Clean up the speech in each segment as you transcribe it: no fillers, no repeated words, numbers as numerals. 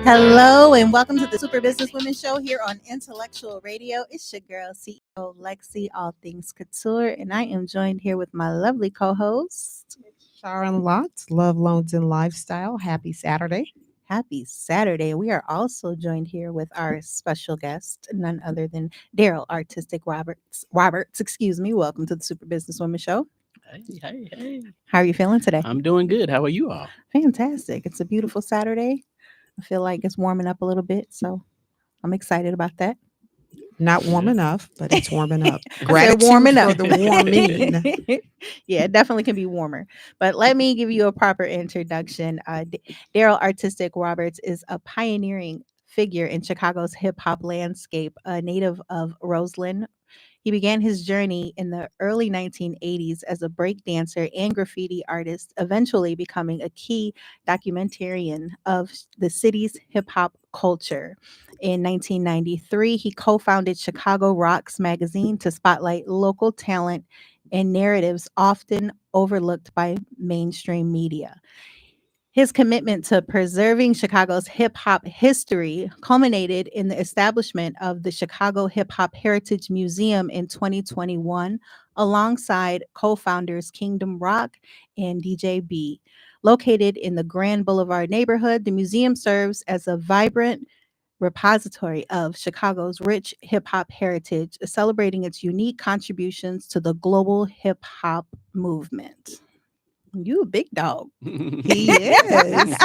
Hello and welcome to the Super Business Women Show here on Intellectual Radio. It's your girl, CEO Lexi, all things couture, and I am joined here with my lovely co-host, Sharon Lotz, Love, Loans, and Lifestyle. Happy Saturday. Happy Saturday. We are also joined here with our special guest, none other than Darrell Artistic Roberts. Welcome to the Super Business Women Show. Hey. How are you feeling today? I'm doing good. How are you all? Fantastic. It's a beautiful Saturday. I feel like it's warming up a little bit, so I'm excited about that. Not warm enough, but it's warming up. Gratitude warming up for the warming. Yeah, it definitely can be warmer. But let me give you a proper introduction. Darrell Artistic Roberts is a pioneering figure in Chicago's hip hop landscape, a native of Roseland. He began his journey in the early 1980s as a breakdancer and graffiti artist, eventually becoming a key documentarian of the city's hip hop culture. In 1993, he co founded Chicago Rocks magazine to spotlight local talent and narratives often overlooked by mainstream media. His commitment to preserving Chicago's hip hop history culminated in the establishment of the Chicago Hip Hop Heritage Museum in 2021, alongside co founders Kingdom Rock and DJ B. Located in the Grand Boulevard neighborhood, the museum serves as a vibrant repository of Chicago's rich hip hop heritage, celebrating its unique contributions to the global hip hop movement. You a big dog. He is.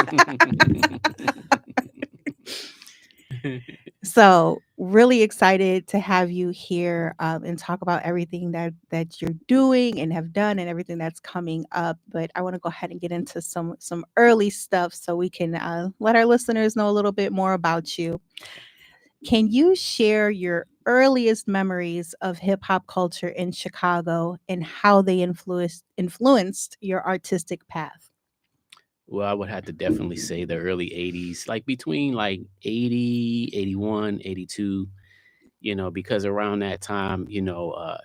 So really excited to have you here and talk about everything that you're doing and have done and everything that's coming up. But I want to go ahead and get into some early stuff so we can let our listeners know a little bit more about you. Can you share your earliest memories of hip hop culture in Chicago and how they influenced your artistic path? Well, I would have to definitely say the early 80s, like between like 80, 81, 82, because around that time,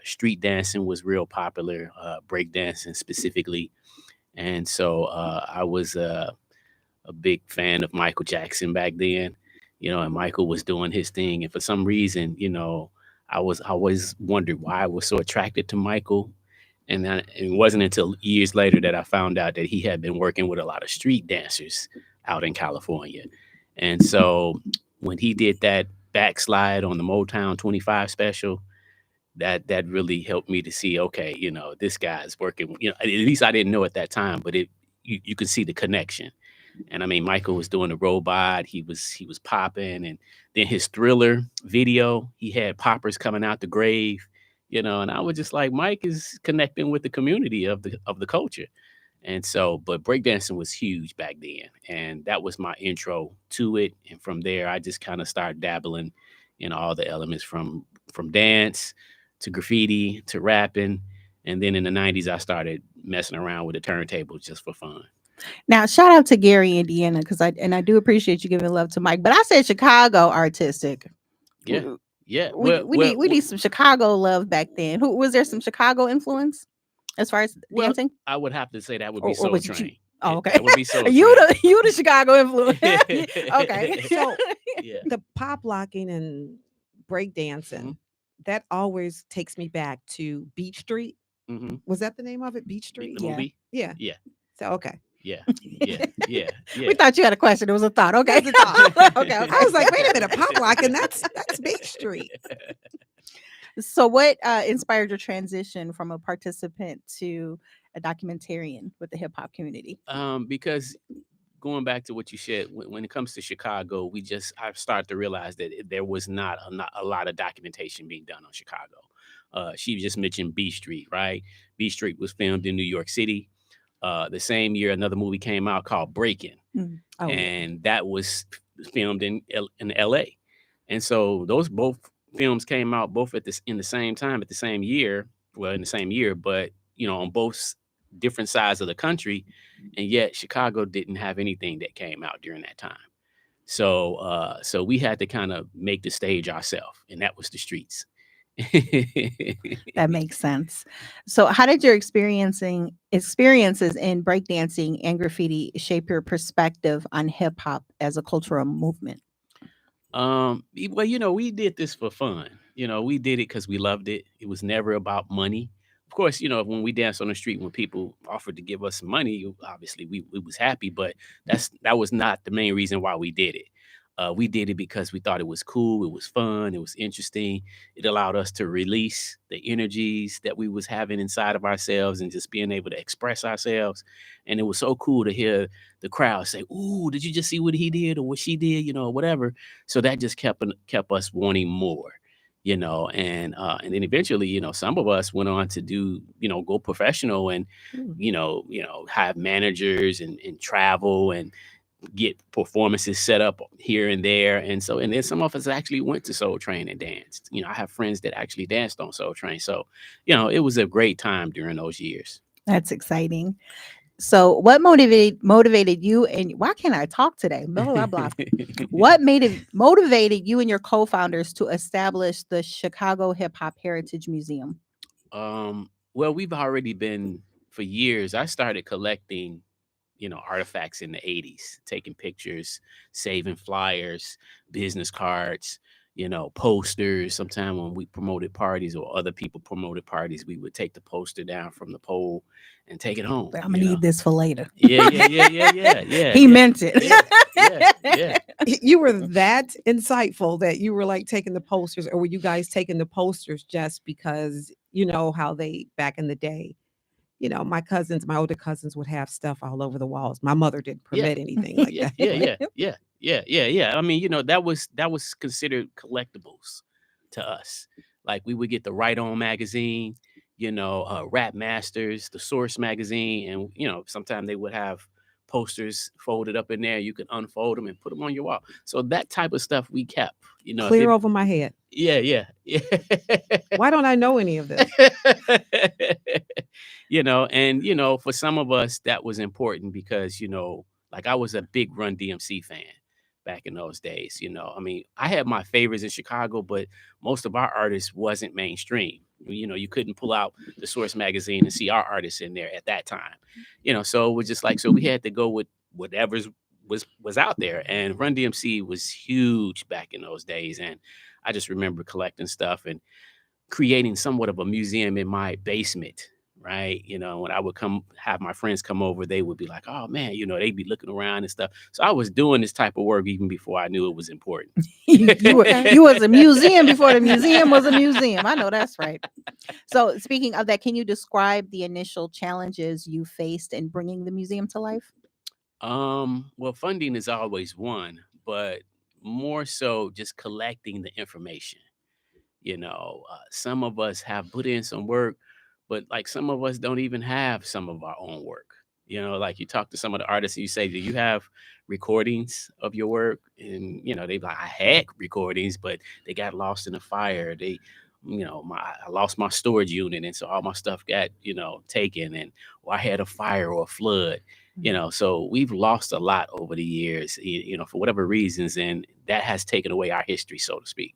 street dancing was real popular, breakdancing specifically. And so I was a big fan of Michael Jackson back then, and Michael was doing his thing. And for some reason, I always wondered why I was so attracted to Michael. And then it wasn't until years later that I found out that he had been working with a lot of street dancers out in California. And so when he did that backslide on the Motown 25 special, that really helped me to see, okay, this guy's working, at least I didn't know at that time, but you could see the connection. And I mean, Michael was doing the robot. He was popping. And then his Thriller video, he had poppers coming out the grave, and I was just like, Mike is connecting with the community of the culture. And so, but breakdancing was huge back then. And that was my intro to it. And from there, I just kind of started dabbling in all the elements from dance to graffiti to rapping. And then in the 90s, I started messing around with the turntable just for fun. Now, shout out to Gary, Indiana, because I do appreciate you giving love to Mike. But I said Chicago artistic. Yeah. We need some Chicago love back then. Was there some Chicago influence as far as dancing? I would have to say that would be Soul Train. Oh, okay. That would be Soul Train. You the Chicago influence. Okay. So the pop locking and breakdancing, that always takes me back to Beach Street. Mm-hmm. Was that the name of it? Beach Street? The movie? Yeah. So, okay. Yeah. We thought you had a question. It was a thought. Okay. It was a thought. Okay. I was like, wait a minute, pop locking, that's Beach Street. So what inspired your transition from a participant to a documentarian with the hip hop community? Because going back to what you said, when it comes to Chicago, I've started to realize that there was not a lot of documentation being done on Chicago. She just mentioned B Street, right? B Street was filmed in New York City. The same year, another movie came out called Breaking, and that was filmed in L.A. And so those both films came out both in the same time at the same year. Well, in the same year, but on both different sides of the country, and yet Chicago didn't have anything that came out during that time. So we had to kind of make the stage ourselves, and that was the streets. That makes sense. So, how did your experiences in breakdancing and graffiti shape your perspective on hip hop as a cultural movement? Well, we did this for fun. We did it because we loved it. It was never about money. Of course, when we danced on the street, when people offered to give us some money, obviously we was happy, but that was not the main reason why we did it. We did it because we thought it was cool, it was fun, it was interesting. It allowed us to release the energies that we was having inside of ourselves and just being able to express ourselves. And it was so cool to hear the crowd say, "Ooh, did you just see what he did or what she did?" Whatever. So that just kept us wanting more. And then eventually, some of us went on to do, go professional and, Mm. have managers and travel and get performances set up here and there. And then some of us actually went to Soul Train and danced. I have friends that actually danced on Soul Train. So, it was a great time during those years. That's exciting. So, what motivated you, and why can't I talk today? Blah blah blah. What motivated you and your co-founders to establish the Chicago Hip Hop Heritage Museum? Well, we've already been for years. I started collecting, artifacts in the 80s, taking pictures, saving flyers, business cards, posters. Sometimes when we promoted parties or other people promoted parties, we would take the poster down from the pole and take it home. I'm gonna need this for later. Yeah. He meant it. Yeah. You were that insightful that you were like taking the posters, or were you guys taking the posters just because you know how they back in the day? My older cousins would have stuff all over the walls. My mother didn't permit anything like Yeah, that. yeah. I mean, that was considered collectibles to us. Like we would get the Right On magazine, Rap Masters, the Source magazine, and sometimes they would have posters folded up in there. You could unfold them and put them on your wall. So that type of stuff we kept. Clear over my head. Yeah. Why don't I know any of this? For some of us that was important because like I was a big Run DMC fan back in those days. I mean, I had my favorites in Chicago, but most of our artists wasn't mainstream. You couldn't pull out the Source magazine and see our artists in there at that time. So it was just like, so we had to go with whatever's was out there. And Run DMC was huge back in those days, and I just remember collecting stuff and creating somewhat of a museum in my basement, right? When I would have my friends come over, they would be like, "Oh man," they'd be looking around and stuff. So I was doing this type of work even before I knew it was important. you was a museum before the museum was a museum. I know that's right. So, speaking of that, can you describe the initial challenges you faced in bringing the museum to life? Well, funding is always one, but more so just collecting the information. Some of us have put in some work, but like some of us don't even have some of our own work. Like you talk to some of the artists and you say, "Do you have recordings of your work?" And they be like, "I had recordings, but they got lost in a fire. I lost my storage unit, and so all my stuff got taken, and or I had a fire or a flood." So we've lost a lot over the years, for whatever reasons, and that has taken away our history, so to speak.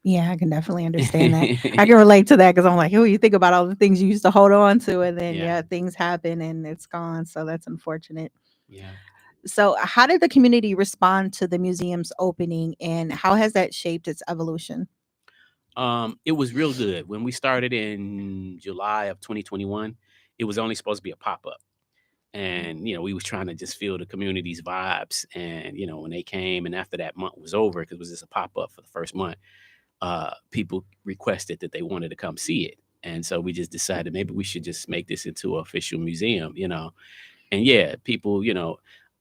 Yeah, I can definitely understand that. I can relate to that because I'm like, oh, you think about all the things you used to hold on to, and then Yeah. things happen and it's gone. So that's unfortunate. Yeah. So, how did the community respond to the museum's opening, and how has that shaped its evolution? It was real good. When we started in July of 2021, it was only supposed to be a pop-up. And, we was trying to just feel the community's vibes. And, when they came and after that month was over, because it was just a pop-up for the first month, people requested that they wanted to come see it. And so we just decided maybe we should just make this into an official museum, And yeah, people,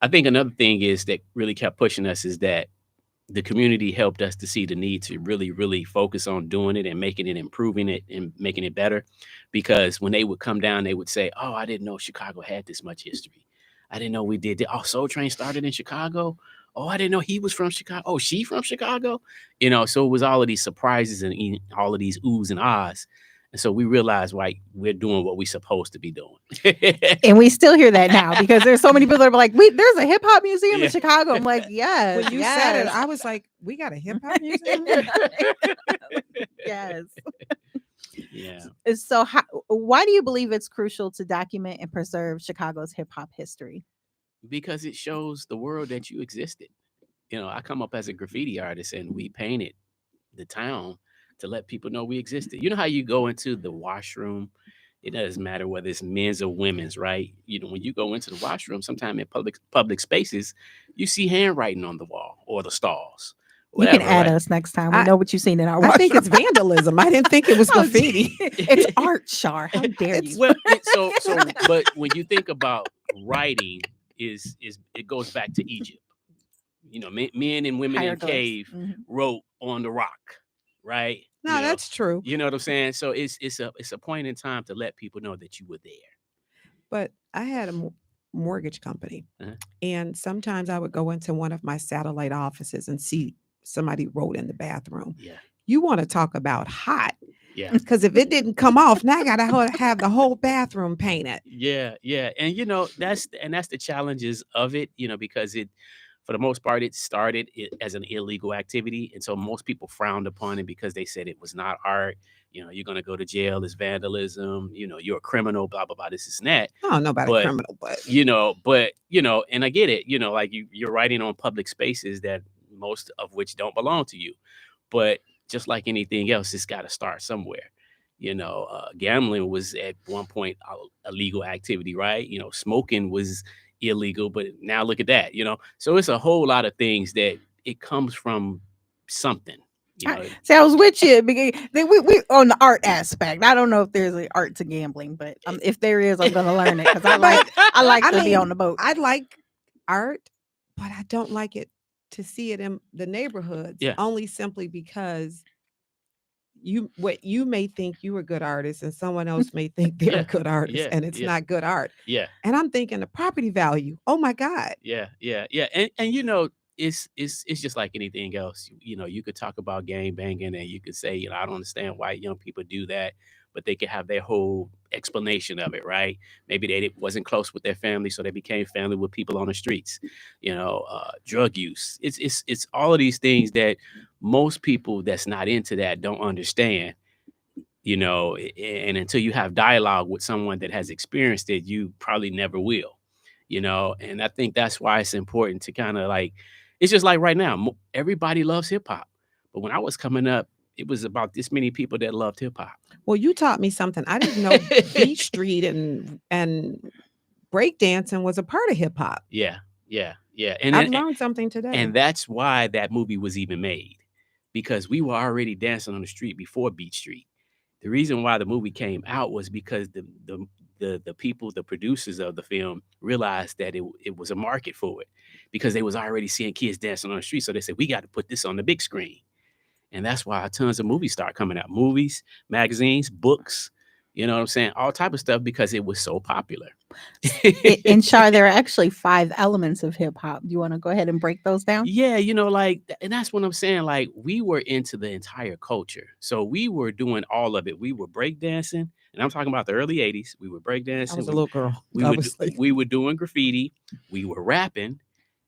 I think another thing is that really kept pushing us is that the community helped us to see the need to really, really focus on doing it and making it, improving it and making it better. Because when they would come down, they would say, "Oh, I didn't know Chicago had this much history. I didn't know we did. Oh, Soul Train started in Chicago. Oh, I didn't know he was from Chicago. Oh, she from Chicago." So it was all of these surprises and all of these oohs and ahs. so we realized, like, we're doing what we're supposed to be doing. And we still hear that now because there's so many people that are like, there's a hip hop museum in Chicago. I'm like, yes. When you said it, I was like, we got a hip hop museum? Yes. Yeah. So why do you believe it's crucial to document and preserve Chicago's hip hop history? Because it shows the world that you existed. I come up as a graffiti artist and we painted the town to let people know we existed. You know how you go into the washroom? It doesn't matter whether it's men's or women's, right? When you go into the washroom, sometime in public spaces, you see handwriting on the wall or the stalls. Whatever, you can add right? us next time. We know what you've seen in our washroom. I think it's vandalism. I didn't think it was graffiti. It's art, Shar. How dare you? Well, but when you think about writing, it goes back to Egypt. Men and women in cave wrote on the rock, right? No, that's true. You know what I'm saying? So it's a point in time to let people know that you were there. But I had a mortgage company, and sometimes I would go into one of my satellite offices and see somebody wrote in the bathroom. Yeah. You want to talk about hot? Yeah. Because if it didn't come off, now I gotta have the whole bathroom painted. Yeah. And that's the challenges of it. Because for the most part, it started as an illegal activity. And so most people frowned upon it because they said it was not art. You're going to go to jail. It's vandalism. You're a criminal, blah, blah, blah, this and that. I don't know about a criminal, but. And I get it. Like you're writing on public spaces that most of which don't belong to you. But just like anything else, it's got to start somewhere. Gambling was at one point a legal activity, right? Smoking was illegal, but now look at that. So it's a whole lot of things that it comes from something. See, I was with you because we on the art aspect. I don't know if there's an art to gambling, but if there is, I'm going to learn it because I like to be on the boat. I like art, but I don't like it to see it in the neighborhoods. Only simply because what you may think you a good artist and someone else may think they're a good artist and it's not good art. Yeah. And I'm thinking the property value. Oh my God. Yeah. And it's just like anything else. You could talk about gang banging and you could say, I don't understand why young people do that, but they could have their whole explanation of it, right? Maybe they wasn't close with their family, so they became family with people on the streets. Drug use. It's all of these things that most people that's not into that don't understand. And until you have dialogue with someone that has experienced it, you probably never will. And I think that's why it's important to kind of like, it's just like right now, everybody loves hip hop. But when I was coming up, it was about this many people that loved hip hop. Well, you taught me something. I didn't know Beach Street and breakdancing was a part of hip hop. Yeah. And I've learned something today. And that's why that movie was even made, because we were already dancing on the street before Beach Street. The reason why the movie came out was because the people, the producers of the film, realized that it was a market for it, because they was already seeing kids dancing on the street. So they said, we got to put this on the big screen. And that's why tons of movies start coming out. Movies, magazines, books, you know what I'm saying? All type of stuff, because it was so popular. In Shar, there are actually 5 elements of hip hop. Do you want to go ahead and break those down? Yeah, and that's what I'm saying. Like, we were into the entire culture. So we were doing all of it. We were breakdancing, and I'm talking about the early 80s. We were breakdancing. I was a little girl. We were doing graffiti. We were rapping.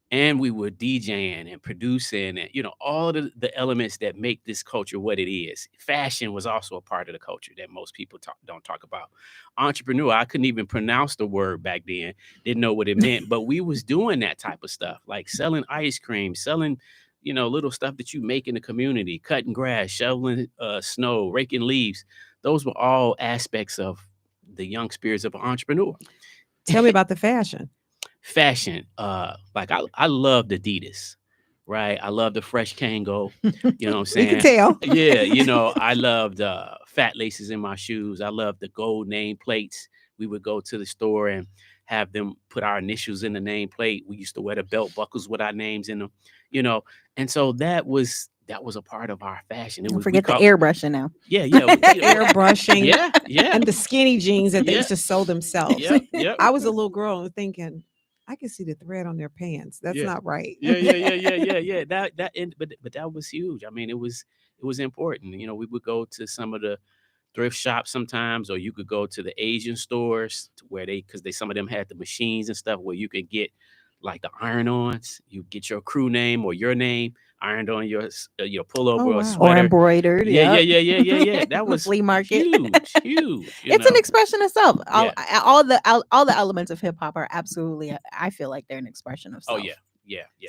And we were DJing and producing and, all of the elements that make this culture what it is. Fashion was also a part of the culture that most people don't talk about. Entrepreneur, I couldn't even pronounce the word back then. Didn't know what it meant. But we was doing that type of stuff, like selling ice cream, selling, little stuff that you make in the community, cutting grass, shoveling snow, raking leaves. Those were all aspects of the young spirits of an entrepreneur. Tell me about the fashion. Like I loved Adidas, right? I loved the Fresh Kango, you know what I'm saying? You can tell. Yeah, I loved fat laces in my shoes. I loved the gold name plates. We would go to the store and have them put our initials in the name plate. We used to wear the belt buckles with our names in them, and so that was a part of our fashion. Don't forget the airbrushing now. Yeah. Airbrushing. Yeah. And the skinny jeans that they used to sew themselves. Yeah. I was a little girl and thinking, I can see the thread on their pants. That's not right. Yeah. But that was huge. I mean, it was important. We would go to some of the thrift shops sometimes, or you could go to the Asian stores where because some of them had the machines and stuff where you could get like the iron-ons. You get your crew name or your name ironed on your pullover or Or sweater. embroidered. Yeah. That was Flea market. huge. It's an expression of self. Yeah. All the elements of hip hop are absolutely. I feel like they're an expression of self. Oh yeah.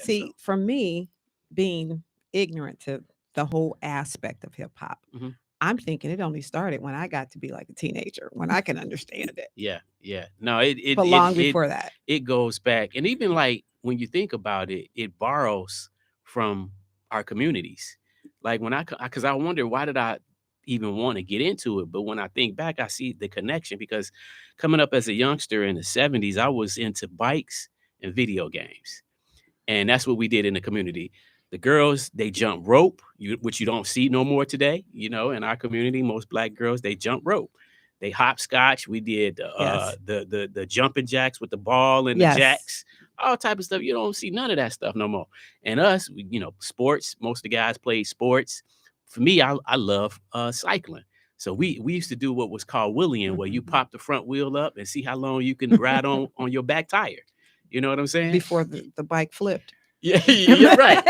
See, So, for me, being ignorant to the whole aspect of hip hop, Mhm. I'm thinking it only started when I got to be like a teenager, when I can understand it. yeah. No, But long before that. it goes back, and even like when you think about it, it borrows from our communities. Like when because I wonder why did I even want to get into it, but when I think back, I see the connection because coming up as a youngster in the 70s, I was into bikes and video games, and that's what we did in the community. The girls, they jump rope, which you don't see no more today. In our community, most Black girls, they jump rope. They hopscotch. We did Yes. the jumping jacks with the ball and the Yes. jacks, all type of stuff. You don't see none of that stuff no more. And us, sports. Most of the guys played sports. For me, I love cycling. So we used to do what was called wheeling, where you pop the front wheel up and see how long you can ride on your back tire. You know what I'm saying? Before the bike flipped. Yeah, right.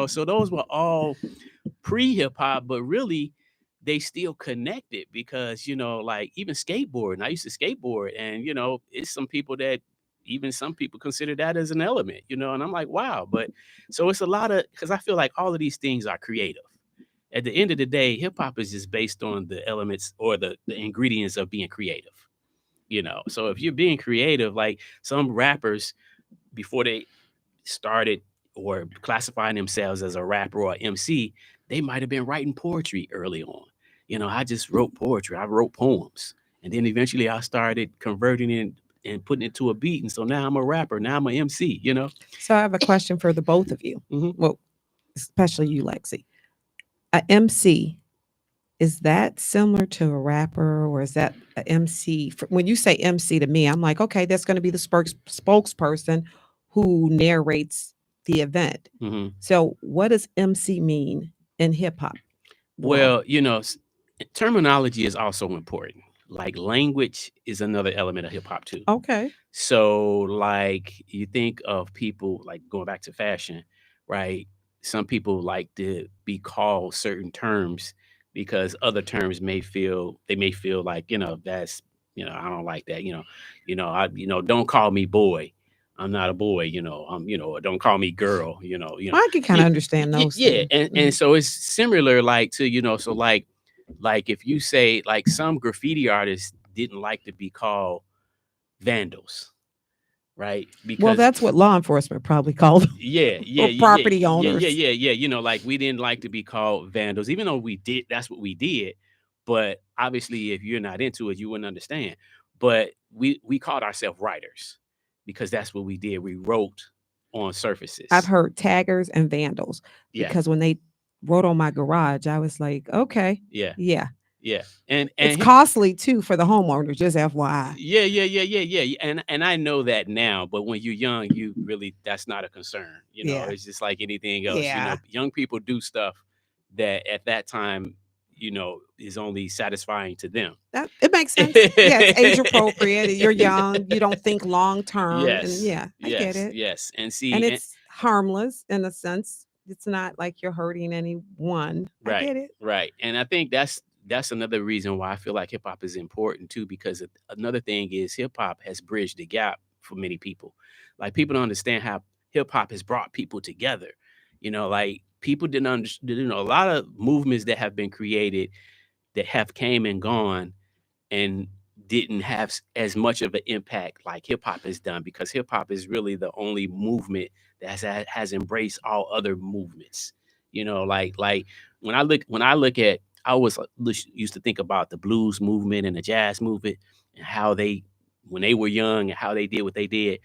So those were all pre-hip hop, but really they still connected because, like even skateboarding. I used to skateboard, and it's some people consider that as an element, and I'm like, wow. But so it's a lot of, because I feel like all of these things are creative. At the end of the day, hip hop is just based on the elements or the ingredients of being creative. So if you're being creative, like some rappers, before they started or classifying themselves as a rapper or MC, they might have been writing poetry early on. I just wrote poetry. I wrote poems. And then eventually I started converting it and putting it to a beat. And so now I'm a rapper. Now I'm an MC, So I have a question for the both of you. Mhm. Well, especially you, Lexi. A MC, is that similar to a rapper, or is that a MC? When you say MC to me, I'm like, okay, that's going to be the spokesperson who narrates the event. Mhm. So what does MC mean in hip hop? Well, terminology is also important. Like language is another element of hip hop too. Okay. So like you think of people, like going back to fashion, right? Some people like to be called certain terms because other terms may feel like, that's, I don't like that, don't call me boy. I'm not a boy, or don't call me girl, I can kind of understand those. Yeah. things. And so it's similar, like to, so like if you say, like, some graffiti artists didn't like to be called vandals, right? Because Well, that's what law enforcement probably called them. yeah, property owners. Yeah. Like we didn't like to be called vandals, even though that's what we did. But obviously, if you're not into it, you wouldn't understand. But we called ourselves writers because that's what we did. We wrote on surfaces. I've heard taggers and vandals because when they wrote on my garage, I was like, okay, yeah, and it's costly too for the homeowner. Just FYI. Yeah. And I know that now, but when you're young, you really, that's not a concern. It's just like anything else. Yeah. Young people do stuff that at that time, is only satisfying to them. It makes sense. Yeah, it's age appropriate. You're young. You don't think long term. Yes. And I get it. Yes. And it's harmless in a sense. It's not like you're hurting anyone. Right. I get it. Right. And I think that's another reason why I feel like hip hop is important too, because another thing is hip hop has bridged the gap for many people. Like people don't understand how hip hop has brought people together. Like people didn't understand, a lot of movements that have been created that have came and gone and didn't have as much of an impact like hip hop has done, because hip hop is really the only movement that has embraced all other movements. Like when I look at, I always used to think about the blues movement and the jazz movement and how when they were young and how they did what they did.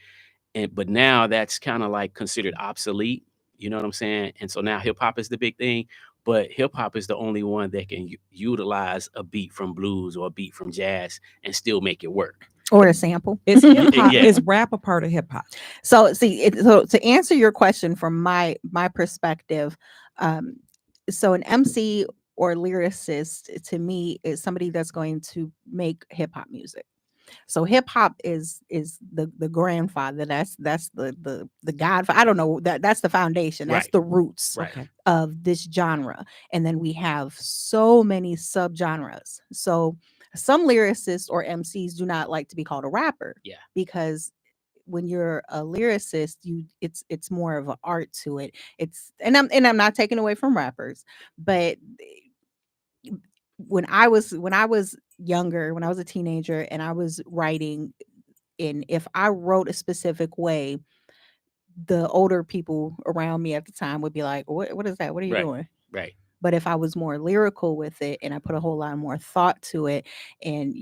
But now that's kind of like considered obsolete. You know what I'm saying? And so now hip hop is the big thing, but hip hop is the only one that can utilize a beat from blues or a beat from jazz and still make it work. Or a sample. Is hip hop, is rap a part of hip hop? So so to answer your question from my perspective, so an MC or lyricist to me is somebody that's going to make hip hop music. So hip hop is the grandfather. That's the godfather. I don't know, that's the foundation. That's Right. the roots Right. Okay. of this genre. And then we have so many subgenres. So some lyricists or MCs do not like to be called a rapper Yeah. because when you're a lyricist, it's more of an art to it. And I'm not taking away from rappers, but when I was younger, when I was a teenager and I was writing, and if I wrote a specific way, the older people around me at the time would be like, what is that? What are you Right. doing? Right. But if I was more lyrical with it and I put a whole lot more thought to it, and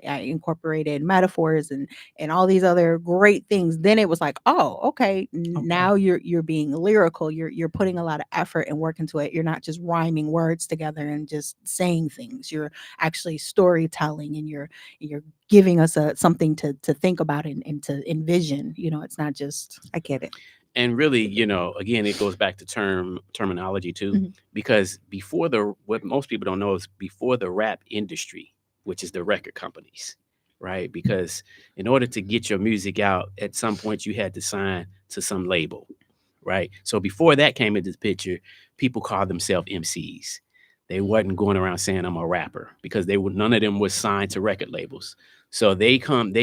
I incorporated metaphors and all these other great things, then it was like, oh, okay, Okay. now you're being lyrical. You're putting a lot of effort and work into it. You're not just rhyming words together and just saying things. You're actually storytelling, and you're giving us something to think about and to envision. It's not just I get it. And really, again, it goes back to terminology too, Mhm. because what most people don't know is before the rap industry, which is the record companies, right? Because in order to get your music out, at some point you had to sign to some label, right? So before that came into the picture, people called themselves MCs. They wasn't going around saying I'm a rapper because none of them was signed to record labels. So they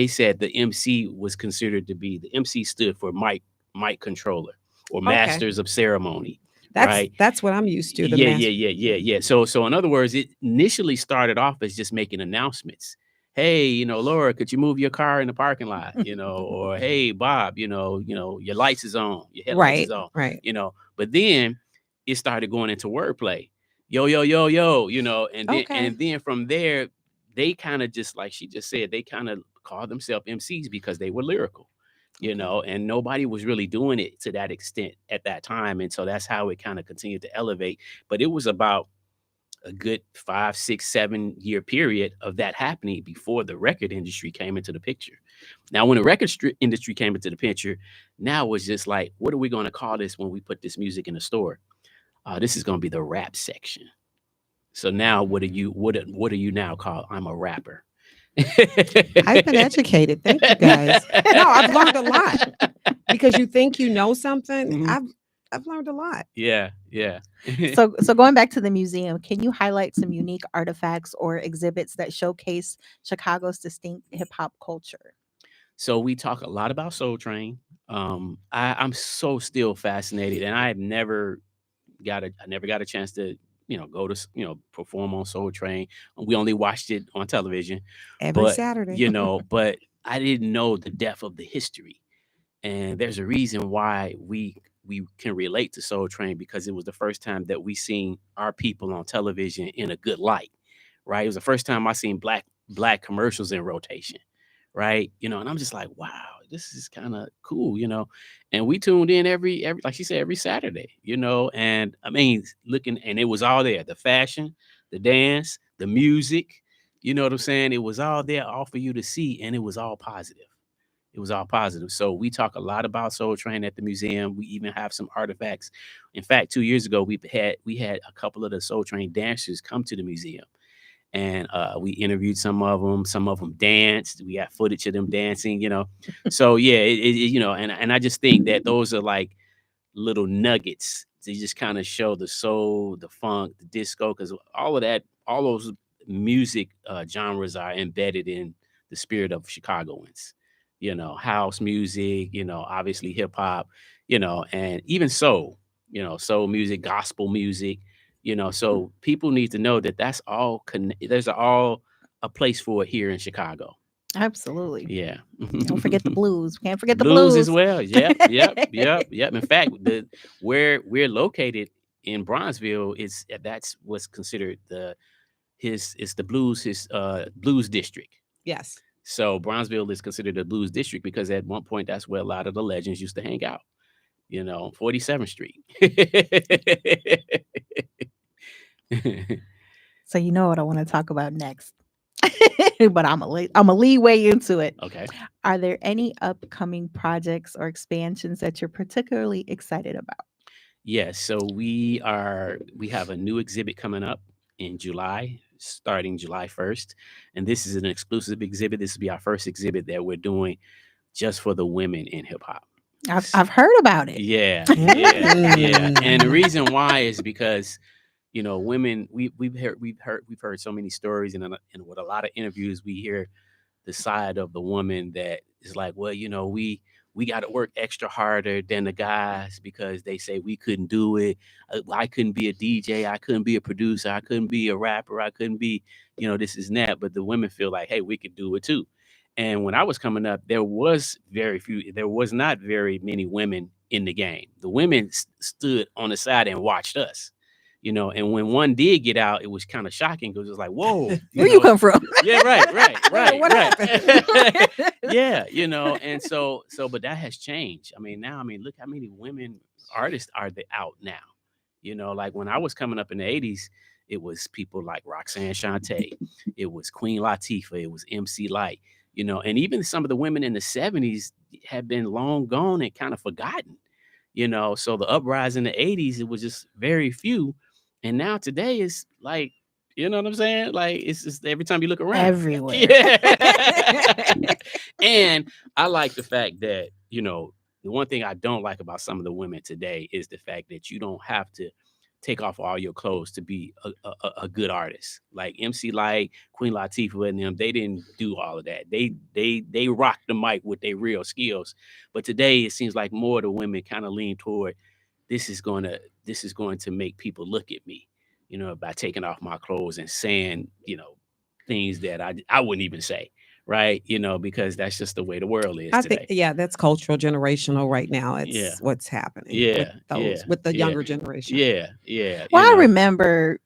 said the MC was considered to be, the MC stood for mic controller or Okay. masters of ceremony, That's right? that's what I'm used to. The Yeah, yeah, master. yeah, yeah, yeah. So in other words, it initially started off as just making announcements. Hey, Laura, could you move your car in the parking lot? Or hey, Bob, your lights is on, your headlights is Right. on, Right. But then it started going into wordplay. Yo, yo, yo, yo, and then Okay. and then from there, they kind of just like she just said, they kind of called themselves MCs because they were lyrical. Okay. And nobody was really doing it to that extent at that time. And so that's how it kind of continued to elevate. But it was about a good 5, 6, 7 year period of that happening before the record industry came into the picture. Now, when the industry came into the picture, now it's just like, what are we going to call this when we put this music in the store? This is going to be the rap section. So now, what are you now called? I'm a rapper. I've been educated. Thank you guys. No, I've learned a lot because you think you know something. Mhm. I've learned a lot. Yeah, yeah. so going back to the museum, can you highlight some unique artifacts or exhibits that showcase Chicago's distinct hip hop culture? So we talk a lot about Soul Train. I'm so still fascinated, and I never got a chance to go to perform on Soul Train. We only watched it on television, Every but Saturday. but I didn't know the depth of the history. And there's a reason why we can relate to Soul Train, because it was the first time that we seen our people on television in a good light, right? It was the first time I seen black commercials in rotation, right? And I'm just like, wow, this is kind of cool, And we tuned in every like she said, every Saturday, And I mean, looking, and it was all there: the fashion, the dance, the music. You know what I'm saying? It was all there, all for you to see, and it was all positive. It was all positive. So we talk a lot about Soul Train at the museum. We even have some artifacts. In fact, 2 years ago, we had a couple of the Soul Train dancers come to the museum, and we interviewed some of them. Some of them danced. We got footage of them dancing. So yeah, and I just think that those are like little nuggets to just kind of show the soul, the funk, the disco, because all of that, all those music genres are embedded in the spirit of Chicagoans. House music, obviously hip hop, and even soul, soul music, gospel music, so people need to know that that's all there's all a place for it here in Chicago. Absolutely. Yeah. Don't forget the blues. Can't forget the Blues as blues. well. Yep, yep, yep, yep. In fact, where we're located in Bronzeville that's what's considered the blues district. Yes. So Bronzeville is considered a blues district because at one point that's where a lot of the legends used to hang out. 47th Street. So you know what I want to talk about next. But I'm a lead way into it. Okay. Are there any upcoming projects or expansions that you're particularly excited about? Yes. So we have a new exhibit coming up. in July, starting July 1st. And this is an exclusive exhibit. This will be our first exhibit that we're doing just for the women in hip hop. I've heard about it. Yeah, yeah. And the reason why is because, women, we've heard so many stories, and with a lot of interviews, we hear the side of the woman that is like, well, we got to work extra harder than the guys because they say we couldn't do it. I couldn't be a DJ. I couldn't be a producer. I couldn't be a rapper. I couldn't be, this is that. But the women feel like, hey, we could do it too. And when I was coming up, there was not very many women in the game. The women stood on the side and watched us. And when one did get out, it was kind of shocking because it was like, whoa. Where you come from? Yeah, right. What happened? Yeah, and so, but that has changed. Now, look how many women artists are out now. Like when I was coming up in the 80s, it was people like Roxanne Shante, it was Queen Latifah, it was MC Lyte, and even some of the women in the 70s have been long gone and kind of forgotten, so the uprising in the 80s, it was just very few. And now today is like, you know what I'm saying? Like it's just every time you look around. Everywhere. Yeah. And I like the fact that, the one thing I don't like about some of the women today is the fact that you don't have to take off all your clothes to be a good artist. Like MC Lyte, Queen Latifah and them, they didn't do all of that. They rocked the mic with their real skills. But today it seems like more of the women kind of lean toward this is going to make people look at me, by taking off my clothes and saying, things that I wouldn't even say. Right. Because that's just the way the world is today. Think, that's cultural, generational right now. It's what's happening with the younger generation. Yeah. Well, I remember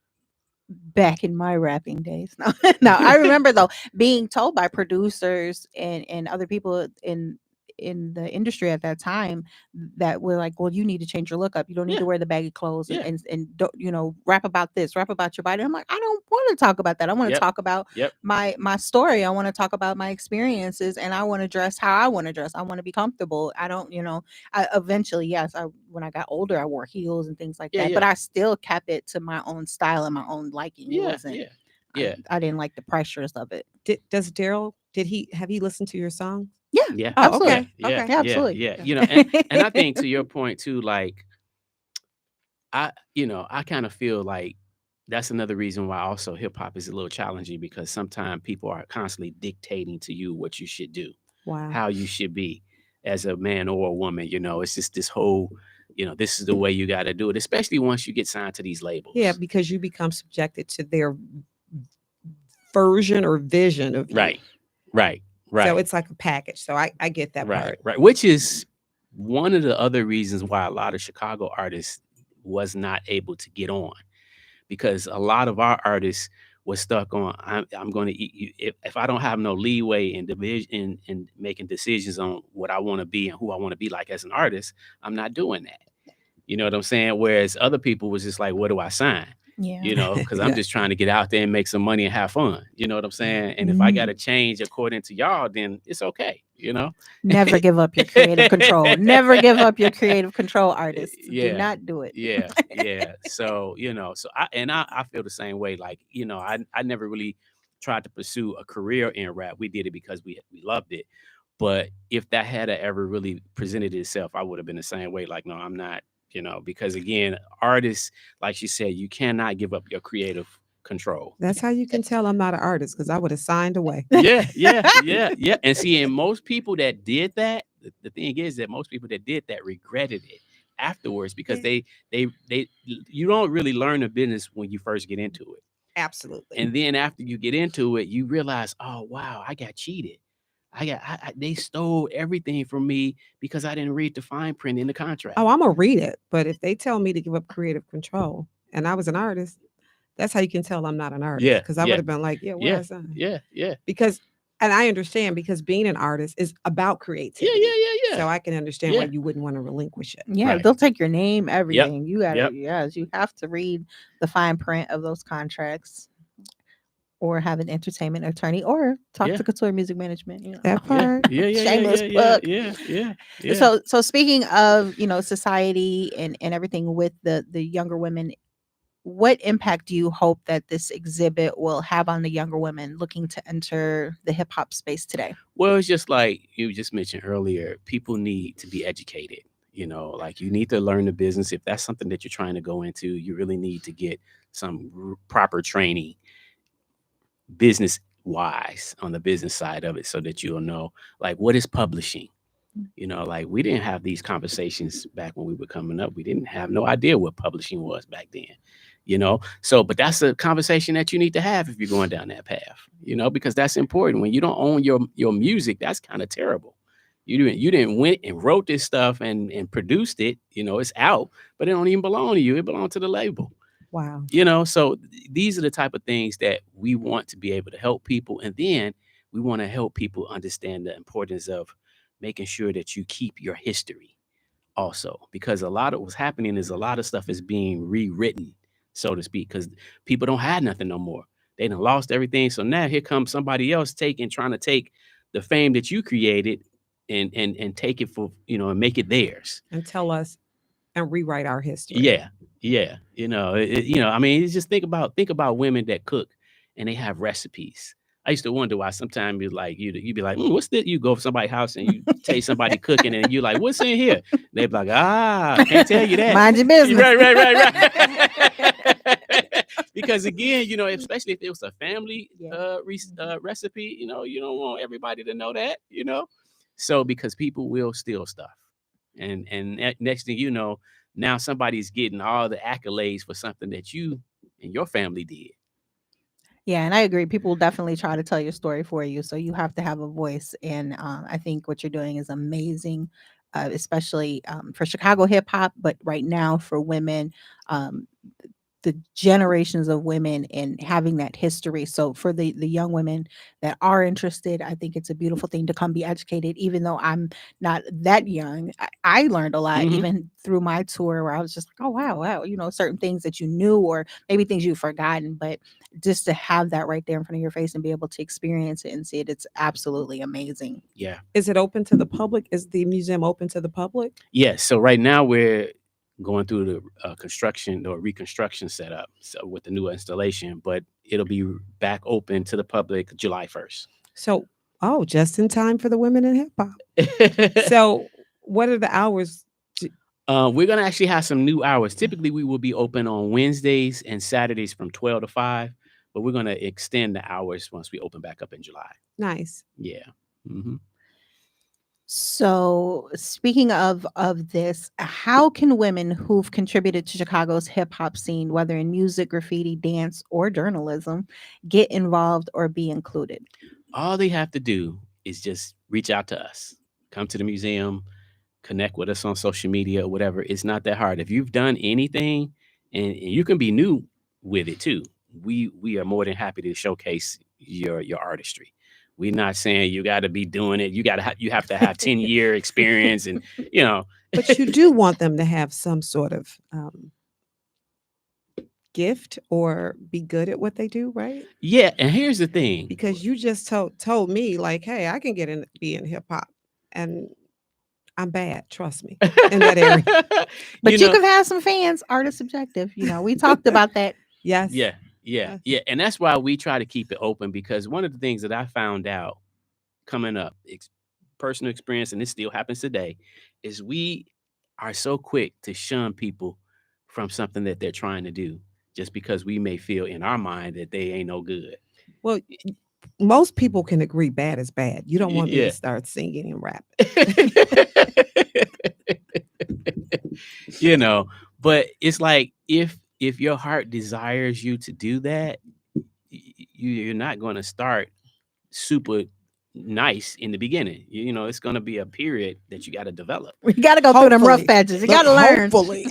back in my rapping days. No, I remember though being told by producers and other people in the industry at that time that were like, well, you need to change your look up. You don't need to wear the baggy clothes and don't, rap about this, rap about your body. I'm like, I don't want to talk about that. I want to talk about my story. I want to talk about my experiences, and I want to dress how I want to dress. I want to be comfortable. I don't, eventually, when I got older, I wore heels and things like that, but I still kept it to my own style and my own liking. It wasn't, I didn't like the pressures of it. Does Darrell, have he listened to your song? Yeah. Absolutely. Okay. Absolutely. Yeah. And I think to your point too, like I kind of feel like that's another reason why also hip hop is a little challenging, because sometimes people are constantly dictating to you what you should do, how you should be as a man or a woman. It's just this whole, this is the way you got to do it, especially once you get signed to these labels. Yeah, because you become subjected to their version or vision of you. Right. So it's like a package. So I get that part. Right. Which is one of the other reasons why a lot of Chicago artists was not able to get on, because a lot of our artists were stuck on, I'm going to eat you. If I don't have no leeway in division in making decisions on what I want to be and who I want to be like as an artist, I'm not doing that. You know what I'm saying? Whereas other people was just like, what do I sign? Yeah. Because I'm just trying to get out there and make some money and have fun. You know what I'm saying? And if I got to change according to y'all, then it's okay. Never give up your creative control. Never give up your creative control, artists. Do not do it. Yeah. So, I feel the same way. Like, I never really tried to pursue a career in rap. We did it because we loved it. But if that had ever really presented itself, I would have been the same way. Like, no, I'm not. Because again, artists, like she said, you cannot give up your creative control. That's how you can tell I'm not an artist, because I would have signed away. Yeah. And see, and most people that did that, the thing is that most people that did that regretted it afterwards, because you don't really learn the business when you first get into it. Absolutely. And then after you get into it, you realize, oh wow, I got cheated. They stole everything from me because I didn't read the fine print in the contract. Oh, I'm gonna read it. But if they tell me to give up creative control and I was an artist, that's how you can tell I'm not an artist. Because I would have been like, what I signed. Yeah. Because, and I understand, because being an artist is about creativity. Yeah. So I can understand why you wouldn't want to relinquish it. Yeah, they'll take your name, everything. You gotta, you have to read the fine print of those contracts, or have an entertainment attorney, or talk to Couture Music Management. That part. Shameless plug. Yeah. So speaking of, society and everything with the younger women what impact do you hope that this exhibit will have on the younger women looking to enter the hip hop space today? Well, it's just like you just mentioned earlier, people need to be educated. Like you need to learn the business. If that's something that you're trying to go into, you really need to get some proper training, business wise, on the business side of it, so that you'll know, like, what is publishing. Like we didn't have these conversations back when we were coming up. We didn't have no idea what publishing was back then. So but that's a conversation that you need to have if you're going down that path, because that's important. When you don't own your music, that's kind of terrible. You didn't went and wrote this stuff and produced it. It's out, but it don't even belong to you. It belongs to the label. Wow. So these are the type of things that we want to be able to help people. And then we want to help people understand the importance of making sure that you keep your history also, because a lot of what's happening is a lot of stuff is being rewritten, so to speak, because people don't have nothing no more. They done lost everything. So now here comes somebody else trying to take the fame that you created and take it for, and make it theirs. And tell us and rewrite our history. Yeah. I mean, it's just think about women that cook and they have recipes. I used to wonder why sometimes you'd be like, what's this? You go to somebody's house and you taste somebody cooking and you're like, what's in here? They'd be like, can't tell you that. Mind your business. Right. Because again, especially if it was a family recipe, you don't want everybody to know that, So because people will steal stuff. And next thing you know, now somebody's getting all the accolades for something that you and your family did. Yeah, and I agree. People will definitely try to tell your story for you, so you have to have a voice. And I think what you're doing is amazing, especially for Chicago hip hop, but right now for women. The generations of women and having that history. So for the young women that are interested, I think it's a beautiful thing to come be educated. Even though I'm not that young, I learned a lot even through my tour, where I was just like, oh wow, certain things that you knew or maybe things you've forgotten, but just to have that right there in front of your face and be able to experience it and see it, it's absolutely amazing. Yeah. Is it open to the public? Is the museum open to the public? Yes. So right now we're going through the construction or reconstruction setup, so with the new installation, but it'll be back open to the public July 1st. So, just in time for the women in hip hop. So what are the hours? We're going to actually have some new hours. Typically we will be open on Wednesdays and Saturdays from 12 to 5, but we're going to extend the hours once we open back up in July. Nice. Yeah. So speaking of this, how can women who've contributed to Chicago's hip hop scene, whether in music, graffiti, dance, or journalism, get involved or be included? All they have to do is just reach out to us, come to the museum, connect with us on social media or whatever. It's not that hard. If you've done anything, and you can be new with it too, we are more than happy to showcase your artistry. We're not saying you got to be doing it. You have to have 10-year experience, and But you do want them to have some sort of gift or be good at what they do, right? Yeah. And here's the thing, because you just told me like, hey, I can be in hip hop, and I'm bad. Trust me, in that area. But you can have some fans. Art is subjective. We talked about that. Yes. Yeah. And that's why we try to keep it open, because one of the things that I found out coming up, personal experience, and this still happens today, is we are so quick to shun people from something that they're trying to do just because we may feel in our mind that they ain't no good. Well, most people can agree bad is bad. You don't want me to start singing and rapping. But it's like if your heart desires you to do that, you're not going to start super nice in the beginning. It's going to be a period that you got to develop. We got to go through them rough patches. You got to learn. Hopefully.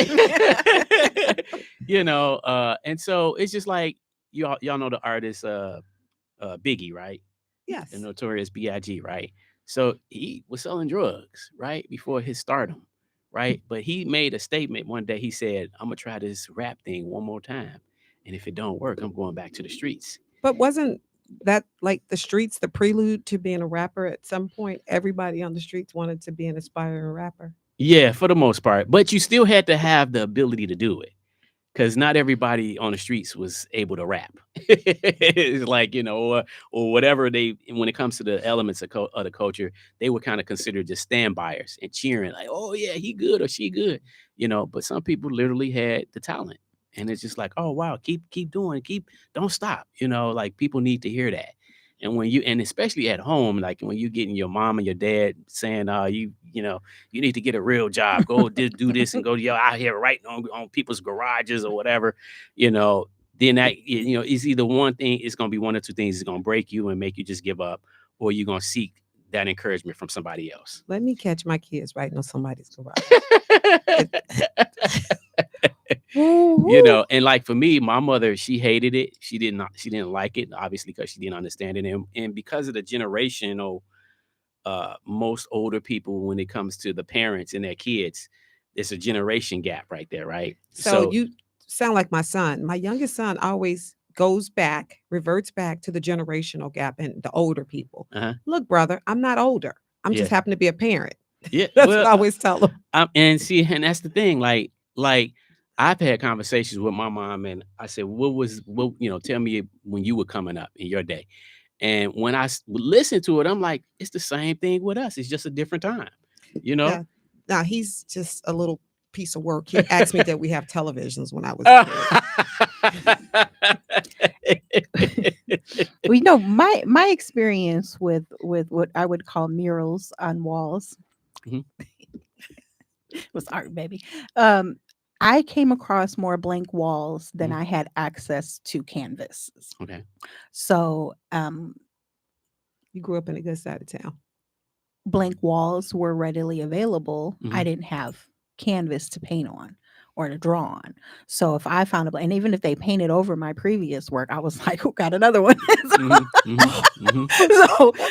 And so it's just like y'all know the artist Biggie, right? Yes. The Notorious B.I.G., right? So he was selling drugs, right, before his stardom, right? But he made a statement one day. He said, I'm going to try this rap thing one more time. And if it don't work, I'm going back to the streets. But wasn't that like the streets, the prelude to being a rapper? At some point, everybody on the streets wanted to be an aspiring rapper. Yeah, for the most part. But you still had to have the ability to do it. because not everybody on the streets was able to rap. It's like, or whatever when it comes to the elements of the culture, they were kind of considered just stand buyers and cheering like, oh yeah, he good or she good, but some people literally had the talent. And it's just like, oh wow, keep doing, don't stop. Like people need to hear that. And especially at home, like when you getting your mom and your dad saying, you need to get a real job, go do this and go out here writing on people's garages or whatever, then that, it's either one thing, it's going to be one or two things. It's going to break you and make you just give up, or you're going to seek that encouragement from somebody else. Let me catch my kids writing on somebody's garage. And like for me, my mother, she hated it. She didn't like it, obviously, because she didn't understand it. And because of the generational, most older people, when it comes to the parents and their kids, there's a generation gap right there, right? So you sound like my son. My youngest son always reverts back to the generational gap and the older people. Look, brother, I'm not older. I'm just happen to be a parent. Yeah, that's what I always tell them. And that's the thing. Like I've had conversations with my mom, and I said, tell me when you were coming up in your day. And when I listen to it, I'm like, it's the same thing with us. It's just a different time, Yeah. Now he's just a little piece of work. He asked me that we have televisions when I was a kid. My experience with what I would call murals on walls was art, baby. I came across more blank walls than I had access to canvases. Okay. So you grew up in a good side of town. Blank walls were readily available. I didn't have canvas to paint on or to draw on. So if I found and even if they painted over my previous work, I was like, who got another one?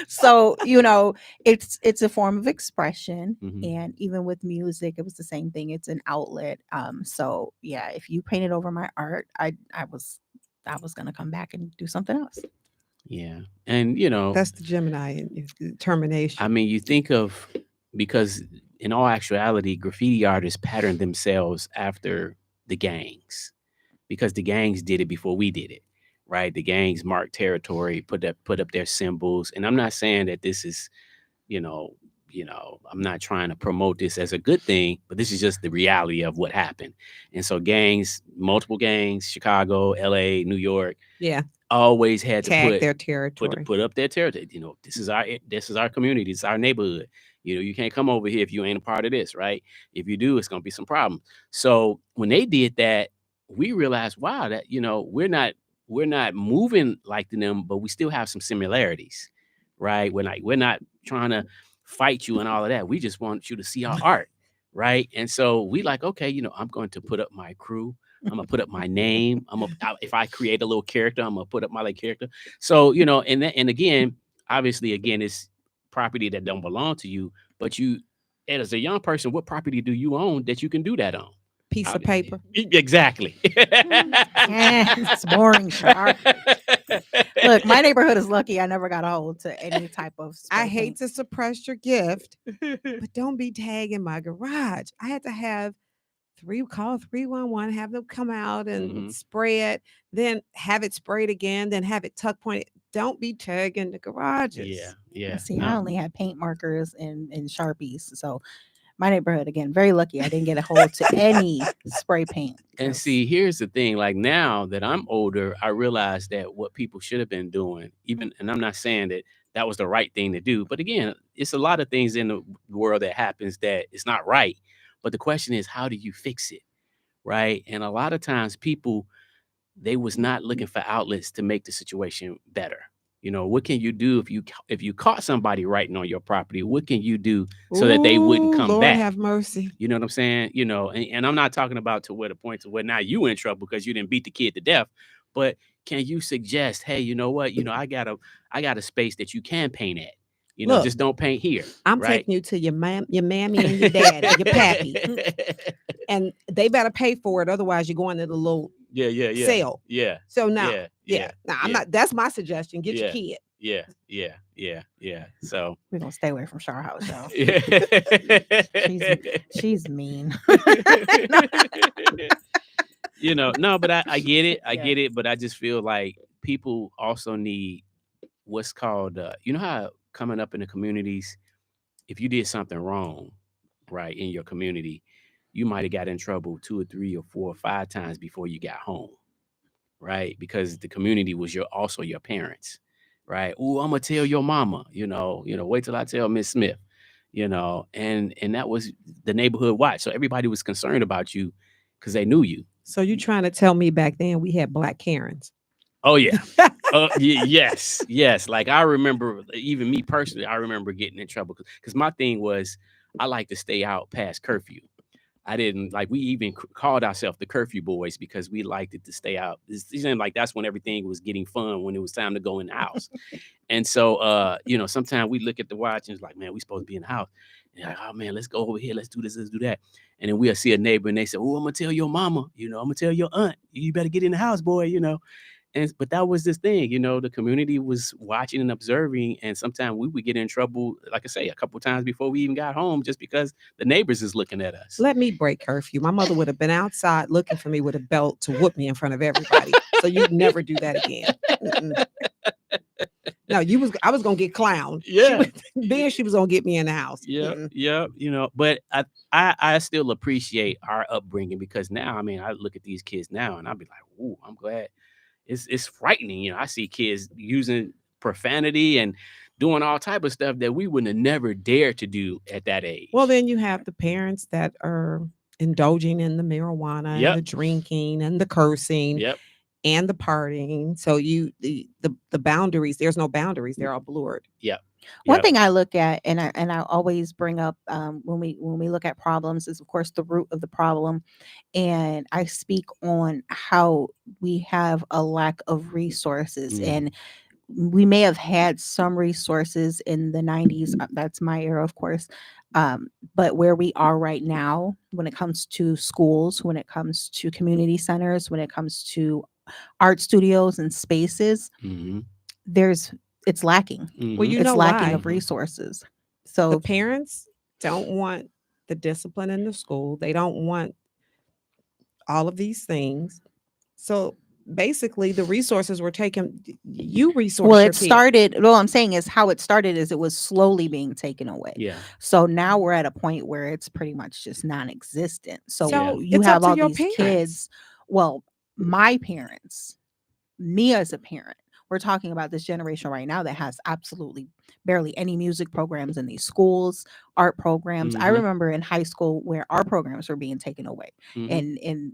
So it's a form of expression. And even with music, it was the same thing. It's an outlet. So yeah, if you painted over my art, I was going to come back and do something else. Yeah. And that's the Gemini determination. I mean, you think of, because in all actuality, graffiti artists patterned themselves after the gangs, because the gangs did it before we did it, right? The gangs marked territory, put up their symbols. And I'm not saying that this is, I'm not trying to promote this as a good thing, but this is just the reality of what happened. And so multiple gangs, Chicago, LA, New York, always had to tag their territory, put up their territory. This is our community, this is our neighborhood. You can't come over here if you ain't a part of this, right? If you do, it's gonna be some problems. So when they did that, we realized, wow, that we're not moving like them, but we still have some similarities, right? We're not trying to fight you and all of that. We just want you to see our art, right? And so we like, okay, I'm going to put up my crew. I'm gonna put up my name. If I create a little character, I'm gonna put up my character. So and again, obviously, it's property that don't belong to you. But you, as a young person, what property do you own that you can do that on? Piece of paper. Exactly. It's boring, Char. Look, my neighborhood is lucky I never got a hold to any type of. I hate to suppress your gift, but don't be tagging my garage. I had to have call 311, have them come out and spray it, then have it sprayed again, then have it tuck pointed. Don't be tagging the garages. Yeah. See, I only had paint markers and Sharpies. So my neighborhood, again, very lucky I didn't get a hold to any spray paint. And see, here's the thing. Like now that I'm older, I realize that what people should have been doing, and I'm not saying that was the right thing to do. But again, it's a lot of things in the world that happens that it's not right. But the question is, how do you fix it, right? And a lot of times people, they was not looking for outlets to make the situation better. What can you do if you caught somebody writing on your property? What can you do so that they wouldn't come Lord back? Have mercy. You know what I'm saying? And I'm not talking about to where the point to where now you in trouble because you didn't beat the kid to death. But can you suggest, hey, you know what? I got a space that you can paint at. Look, just don't paint here. I'm taking you to your mammy and your daddy, your pappy. And they better pay for it. Otherwise, you're going to the little sale. Yeah. So now, Now, I'm not, that's my suggestion. Get your kid. Yeah. So we're going to stay away from Char House, y'all. She's mean. No, but I get it. I Yeah. get it. But I just feel like people also need what's called, how coming up in the communities, if you did something wrong, right, in your community, you might have got in trouble 2 or 3 or 4 or 5 times before you got home, right? Because the community was also your parents, right? Oh, I'm gonna tell your mama, wait till I tell Miss Smith, and that was the neighborhood watch. So everybody was concerned about you because they knew you. So you trying to tell me back then we had black Karens? Oh yeah. Yes, yes. Like I remember, even me personally, I remember getting in trouble because my thing was I like to stay out past curfew. I didn't like. We even called ourselves the curfew boys because we liked it to stay out. It seemed like that's when everything was getting fun, when it was time to go in the house. And so, sometimes we look at the watch and it's like, man, we supposed to be in the house. And like, oh man, let's go over here. Let's do this. Let's do that. And then we'll see a neighbor and they say, oh, I'm gonna tell your mama. I'm gonna tell your aunt. You better get in the house, boy. But that was this thing, the community was watching and observing, and sometimes we would get in trouble, like I say, a couple of times before we even got home, just because the neighbors is looking at us. Let me break curfew. My mother would have been outside looking for me with a belt to whoop me in front of everybody. So you'd never do that again. Mm-mm. No, I was gonna get clowned. Yeah. She was gonna get me in the house. Yeah. But I still appreciate our upbringing because now, I mean, I look at these kids now and I'll be like, ooh, I'm glad. It's frightening. I see kids using profanity and doing all type of stuff that we wouldn't have never dared to do at that age. Well, then you have the parents that are indulging in the marijuana and the drinking and the cursing and the partying. So the boundaries, there's no boundaries. They're all blurred. Yep. One thing I look at, and I always bring up when we look at problems, is of course the root of the problem, and I speak on how we have a lack of resources, and we may have had some resources in the 90s. That's my era, of course, but where we are right now, when it comes to schools, when it comes to community centers, when it comes to art studios and spaces, it's lacking. Well, it's lacking of resources. So the parents don't want the discipline in the school. They don't want all of these things. So basically the resources were taken. You resource. Well, it started. Well, I'm saying is how it started is it was slowly being taken away. Yeah. So now we're at a point where it's pretty much just non-existent. So you it's have up to all your these parents. kids. Well, my parents, me as a parent, we're talking about this generation right now that has absolutely barely any music programs in these schools, art programs. I remember in high school where our programs were being taken away and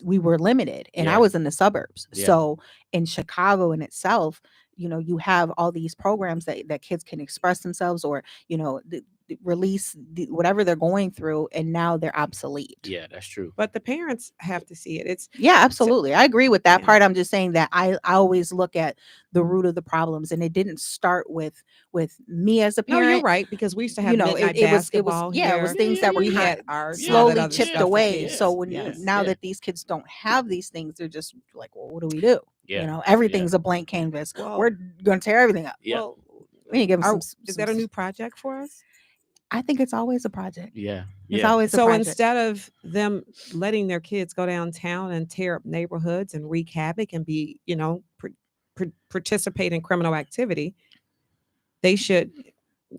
we were limited, and I was in the suburbs. So in Chicago in itself, you have all these programs that kids can express themselves or, release whatever they're going through, and now they're obsolete. Yeah, that's true. But the parents have to see it. It's absolutely. I agree with that part. I'm just saying that I always look at the root of the problems, and it didn't start with me as a parent. No, you're right, because we used to have midnight basketball. It was things that were slowly chipped away. So when now that these kids don't have these things, they're just like, well, what do we do? Everything's a blank canvas. Well, we're going to tear everything up. Well, we need to give them is that a new project for us? I think it's always a project. Yeah. It's always a so project. Instead of them letting their kids go downtown and tear up neighborhoods and wreak havoc and be, participate in criminal activity, they should,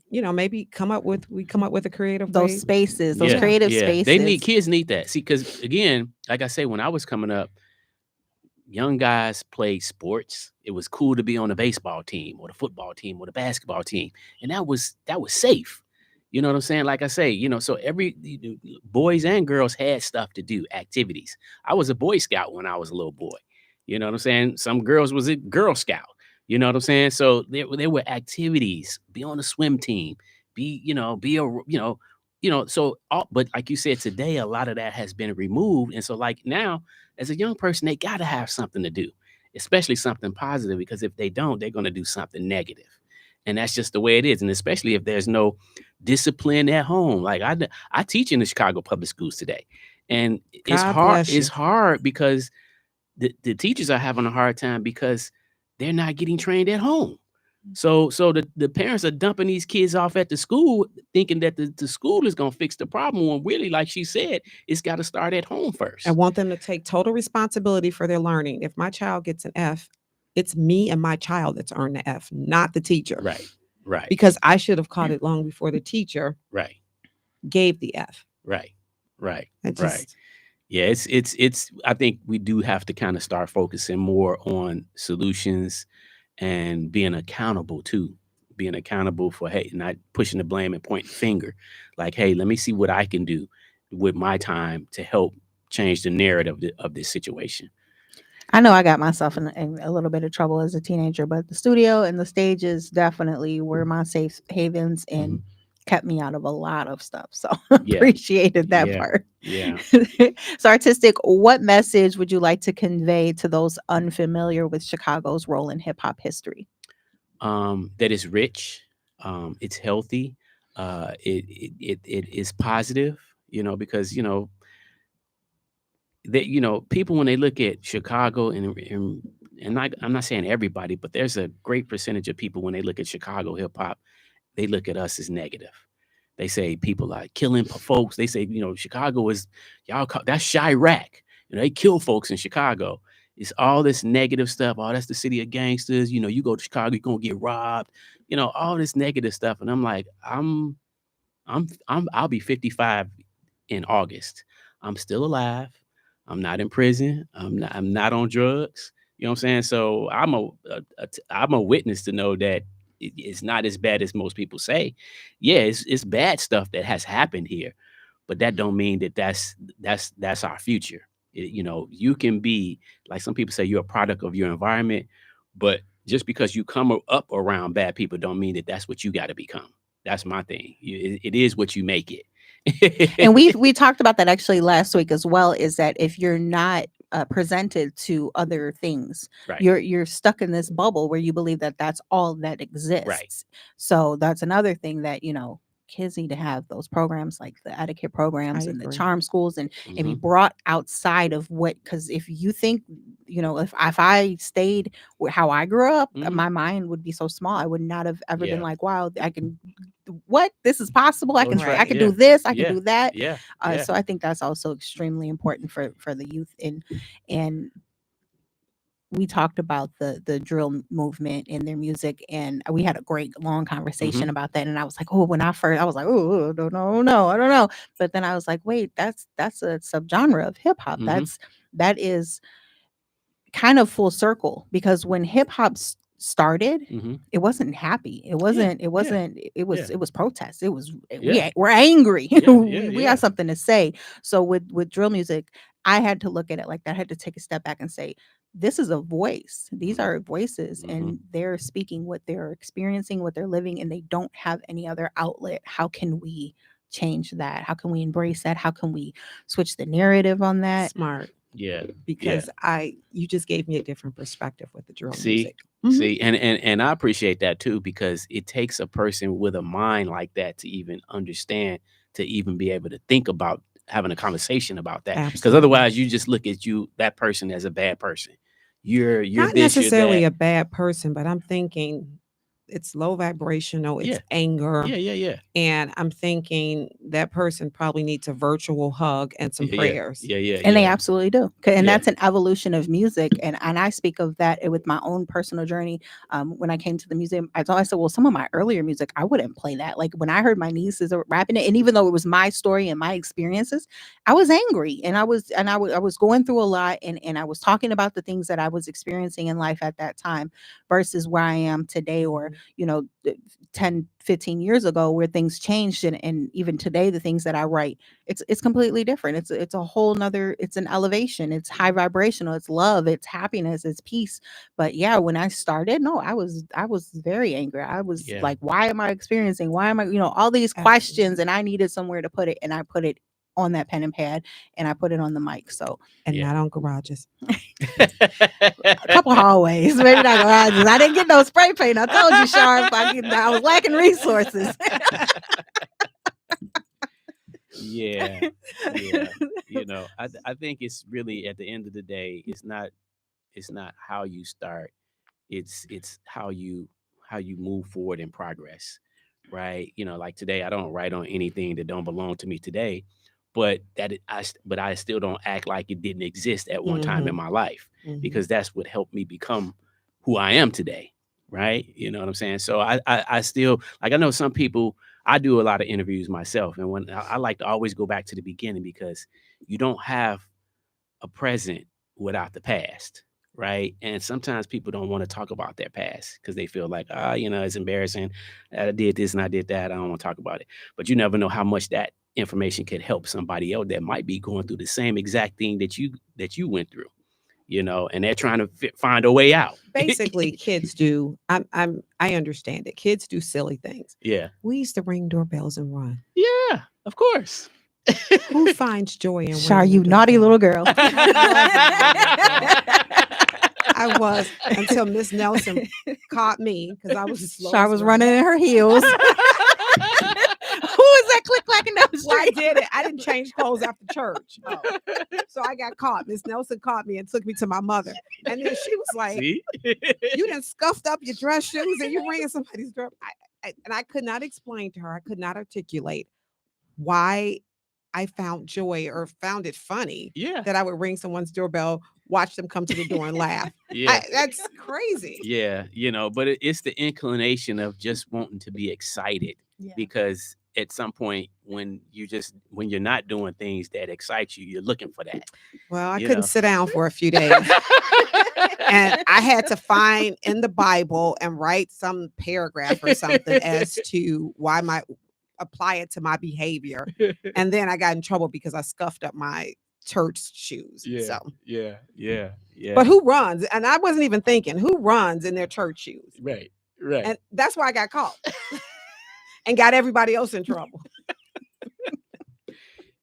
maybe come up with a creative those way. spaces, those creative spaces. Kids need that. See, because again, like I say, when I was coming up, young guys played sports. It was cool to be on the baseball team or the football team or the basketball team, and that was safe. You know what I'm saying? Like I say, so every boys and girls had stuff to do, activities. I was a Boy Scout when I was a little boy. You know what I'm saying? Some girls was a Girl Scout. You know what I'm saying? So there were activities. Be on the swim team. But like you said, today a lot of that has been removed, and so like now, as a young person, they got to have something to do, especially something positive, because if they don't, they're going to do something negative. And that's just the way it is. And especially if there's no discipline at home. Like I teach in the Chicago public schools today. And it's hard. It's hard because the teachers are having a hard time because they're not getting trained at home. So the parents are dumping these kids off at the school, thinking that the school is gonna fix the problem. When really, like she said, it's got to start at home I first. want them to take total responsibility for their learning. If my child gets an F, it's me and my child that's earned the F, not the teacher. Right, right, Because I should have caught it long before the teacher right, gave the F. right, right, I right. just Yeah, it's. I think we do have to kind of start focusing more on solutions and being accountable too. Being accountable for, hey, not pushing the blame and pointing the finger. Like, hey, let me see what I can do with my time to help change the narrative of this situation. I know I got myself in a little bit of trouble as a teenager, but the studio and the stages definitely were my safe havens and kept me out of a lot of stuff. So Yeah, appreciated that yeah, part. yeah. So, Artistic, what message would you like to convey to those unfamiliar with Chicago's role in hip hop history? That is rich. It's healthy. It is positive. Because that people, when they look at Chicago, I'm not saying everybody, but there's a great percentage of people, when they look at Chicago hip hop, they look at us as negative. They say people are killing folks. They say, Chicago is, that's Chirac. They kill folks in Chicago. It's all this negative stuff. Oh, that's the city of gangsters. You go to Chicago, you're gonna get robbed. All this negative stuff. And I'm like, I'll be 55 in August. I'm still alive. I'm not in prison. I'm not on drugs. You know what I'm saying? So I'm a witness to know that it's not as bad as most people say. Yeah, it's bad stuff that has happened here, but that don't mean that that's our future. You can be, like some people say, you're a product of your environment, but just because you come up around bad people don't mean that that's what you got to become. That's my thing. It is what you make it. And we talked about that actually last week as well, is that if you're not presented to other things, Right. you're stuck in this bubble where you believe that that's all that exists. Right. So that's another thing that kids need to have those programs like the etiquette programs I and the agree. charm schools and be Mhm. brought outside of what, because if you think if I stayed with how I grew up, Mhm. my mind would be so small. I would not have ever been Yeah. like, wow, I can, what, this is possible. I Oh, can that's I right. can Yeah. do this, I can Yeah. do that. Yeah. Yeah. So I think that's also extremely important for the youth. And we talked about the drill movement and their music, and we had a great long conversation Mhm. about that. And I was like, oh, when I first, I was like, oh, no, I don't know. But then I was like, wait, that's a subgenre of hip hop. Mhm. That is kind of full circle, because when hip hop started, Mhm. it wasn't happy. It Yeah. wasn't. It Yeah. wasn't. Yeah. It was protest. It was. Yeah. We're angry. Yeah. Yeah. We Yeah. got something to say. So with drill music, I had to look at it like that. I had to take a step back and say, this is a voice. These are voices, Mhm. and they're speaking what they're experiencing, what they're living, and they don't have any other outlet. How can we change that? How can we embrace that? How can we switch the narrative on that? Smart. Yeah. Because you just gave me a different perspective with the drill See, music. see, and I appreciate that too, because it takes a person with a mind like that to even understand, to even be able to think about having a conversation about that. Because Absolutely. otherwise, you just look at that person as a bad person. You're Not this, you're necessarily that. a bad person, but I'm thinking it's low vibrational, it's Yeah. anger. Yeah. Yeah. Yeah. And I'm thinking that person probably needs a virtual hug and some Yeah. prayers. Yeah. Yeah. And they Yeah. absolutely do. And Yeah. that's an evolution of music. And I speak of that with my own personal journey. When I came to the museum, I said, well, some of my earlier music, I wouldn't play that. Like when I heard my nieces rapping it, and even though it was my story and my experiences, I was angry, and I was going through a lot, and I was talking about the things that I was experiencing in life at that time versus where I am today, or 10, 15 years ago, where things changed, and even today the things that I write, it's completely different. It's a whole nother, it's an elevation, it's high vibrational, it's love, it's happiness, it's peace. But yeah, when I started, no, I was very angry. I was Yeah. like, why am I experiencing, why am I, all these questions, and I needed somewhere to put it, and I put it on that pen and pad, and I put it on the mic. So And Yeah. not on garages. a couple hallways, maybe not garages. I didn't get no spray paint. I told you, Sharp, I was lacking resources. Yeah. Yeah. I think it's really, at the end of the day, it's not how you start. It's how you move forward in progress, right? Like today, I don't write on anything that don't belong to me today, but but I still don't act like it didn't exist at one time in my life, because that's what helped me become who I am today, right? You know what I'm saying? So I still, like, I know some people. I do a lot of interviews myself, and when I like to always go back to the beginning, because you don't have a present without the past, right? And sometimes people don't want to talk about their past because they feel like, it's embarrassing. I did this and I did that. I don't want to talk about it. But you never know how much that information could help somebody else that might be going through the same exact thing that you went through, and they're trying to find a way out. Basically, kids do. I understand it. Kids do silly things. Yeah. We used to ring doorbells and run. Yeah, of course. Who finds joy in Shar, ringing you the naughty doorbell? little girl. I was, until Miss Nelson caught me because I was slow. Shar was running in her heels. Who is that click clacking down the Well, I street? did it. I didn't change clothes after church. So I got caught. Miss Nelson caught me and took me to my mother. And then she was like, See? you done scuffed up your dress shoes and you ringing somebody's door. And I could not explain to her. I could not articulate why I found joy or found it funny that I would ring someone's doorbell, watch them come to the door and laugh. Yeah. That's crazy. Yeah, but it's the inclination of just wanting to be excited, because at some point when you're not doing things that excite you, you're looking for that. Well, I couldn't sit down for a few days. And I had to find in the Bible and write some paragraph or something as to why apply it to my behavior. And then I got in trouble because I scuffed up my church shoes. Yeah. But who runs? And I wasn't even thinking, who runs in their church shoes? Right. And that's why I got caught and got everybody else in trouble.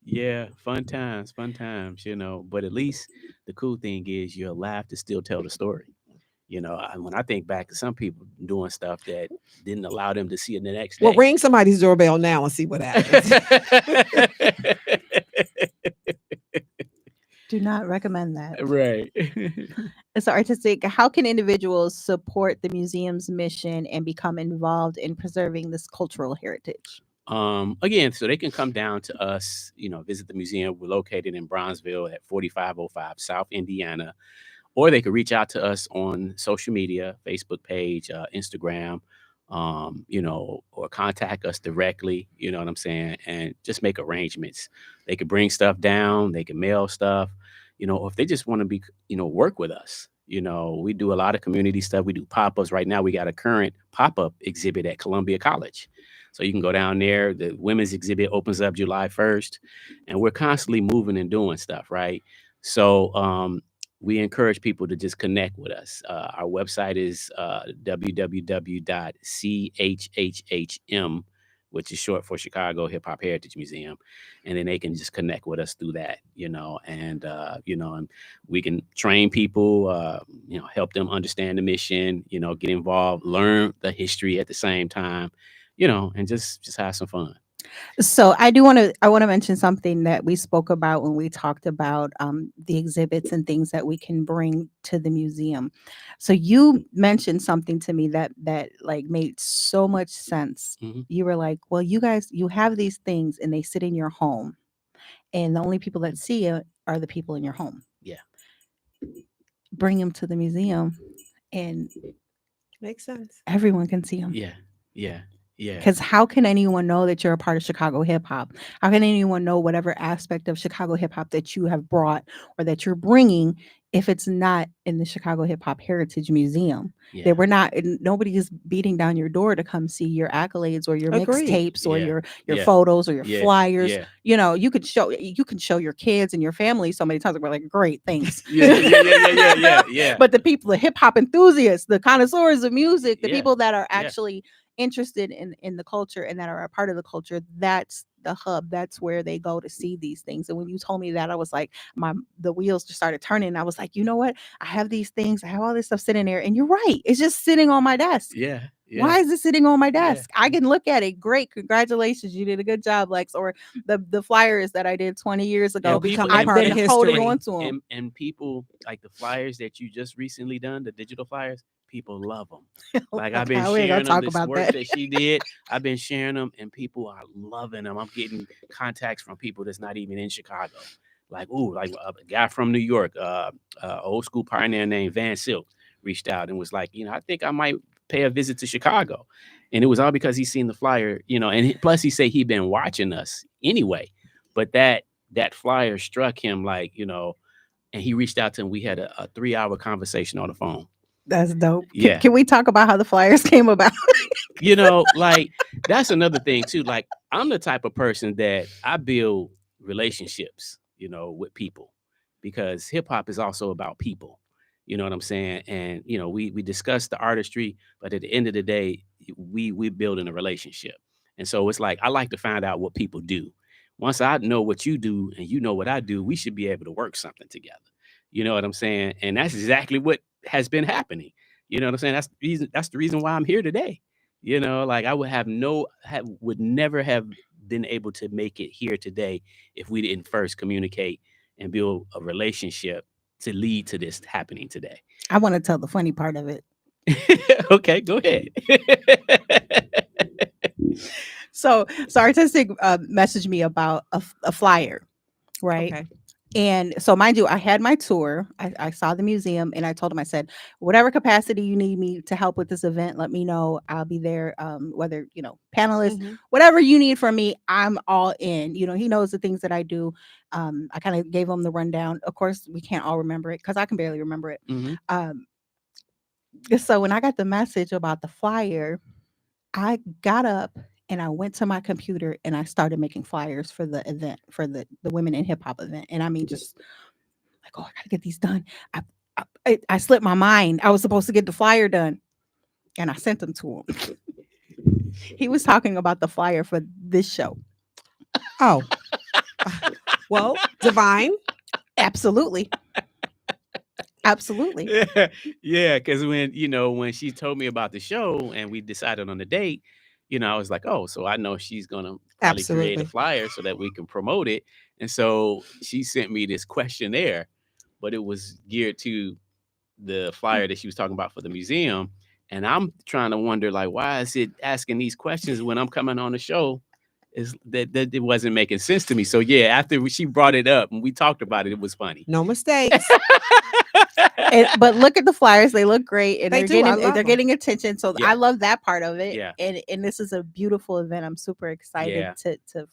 Yeah, fun times, but at least the cool thing is you're alive to still tell the story. When I think back to some people doing stuff that didn't allow them to see it the next day. Well, ring somebody's doorbell now and see what happens. Do not recommend that. Right. So artistic, how can individuals support the museum's mission and become involved in preserving this cultural heritage? Again, so they can come down to us, visit the museum. We're located in Bronzeville at 4505 South Indiana, or they could reach out to us on social media, Facebook page, Instagram, or contact us directly, you know what I'm saying? And just make arrangements. They could bring stuff down, they can mail stuff, or if they just want to be, work with us. We do a lot of community stuff. We do pop-ups. Right now, we got a current pop-up exhibit at Columbia College. So you can go down there. The women's exhibit opens up July 1st, and we're constantly moving and doing stuff, right? So we encourage people to just connect with us. Our website is www.chhhm, which is short for Chicago Hip Hop Heritage Museum. And then they can just connect with us through that, and we can train people, help them understand the mission, get involved, learn the history at the same time, and just have some fun. So I want to mention something that we spoke about when we talked about the exhibits and things that we can bring to the museum. So you mentioned something to me that like made so much sense. Mm-hmm. You were like, well, you guys, you have these things and they sit in your home, and the only people that see it are the people in your home. Yeah. Bring them to the museum, and makes sense. Everyone can see them. Yeah. Because how can anyone know that you're a part of Chicago hip hop? How can anyone know whatever aspect of Chicago hip hop that you have brought or that you're bringing if it's not in the Chicago Hip Hop Heritage Museum? Yeah. That we're not, nobody is beating down your door to come see your accolades or your mixtapes or your photos or your flyers. Yeah. You can show your kids and your family so many times. We're like, great, thanks. Yeah. But the people, the hip hop enthusiasts, the connoisseurs of music, the people that are actually interested in the culture and that are a part of the culture, that's the hub. That's where they go to see these things. And when you told me that, I was like, the wheels just started turning. And I was like, you know what? I have these things. I have all this stuff sitting there. And you're right. It's just sitting on my desk. Yeah. Why is it sitting on my desk? I can look at it. Great. Congratulations. You did a good job, Lex. Or the flyers that I did 20 years ago. I've been holding on to them. And people like the flyers that you just recently done, the digital flyers, people love them. Like I've been Okay, we ain't gonna sharing them, talk this about work that. that she did. I've been sharing them, and people are loving them. I'm getting contacts from people that's not even in Chicago. Like, ooh, like a guy from New York, old school pioneer named Van Silk reached out and was like, I think I might pay a visit to Chicago. And it was all because he seen the flyer, and plus he said he'd been watching us anyway. But that flyer struck him like, and he reached out to him. We had a 3-hour conversation on the phone. That's dope. Yeah. Can we talk about how the flyers came about? Like that's another thing too. Like I'm the type of person that I build relationships, with people because hip hop is also about people. You know what I'm saying? And we discuss the artistry, but at the end of the day, we building a relationship. And so it's like I like to find out what people do. Once I know what you do and you know what I do, we should be able to work something together. You know what I'm saying? And that's exactly what has been happening. You know what I'm saying? That's the reason why I'm here today. Like I would never have been able to make it here today if we didn't first communicate and build a relationship to lead to this happening today. I want to tell the funny part of it. Okay, go ahead. So Artistic messaged me about a flyer, right? Okay. And so, mind you, I had my tour. I saw the museum, and I told him, I said, whatever capacity you need me to help with this event, let me know. I'll be there. Whether panelists, Mhm. whatever you need from me, I'm all in. He knows the things that I do. I kind of gave him the rundown. Of course, we can't all remember it because I can barely remember it. Mhm. So when I got the message about the flyer, I got up and I went to my computer and I started making flyers for the event, for the Women in Hip Hop event. And I mean, just like, oh, I gotta get these done. I slipped my mind. I was supposed to get the flyer done, and I sent them to him. He was talking about the flyer for this show. Oh, well, divine. Absolutely, absolutely. Yeah, because when she told me about the show and we decided on the date, I was like, oh, so I know she's gonna probably create a Absolutely. flyer so that we can promote it. And so she sent me this questionnaire, but it was geared to the flyer that she was talking about for the museum. And I'm trying to wonder, like, why is it asking these questions when I'm coming on the show? Is that it wasn't making sense to me. So yeah, after she brought it up and we talked about it, it was funny. No mistakes. But look at the flyers; they look great, and They do. I love they're 'em. getting attention. So Yeah. I love that part of it. Yeah. And this is a beautiful event. I'm super excited Yeah.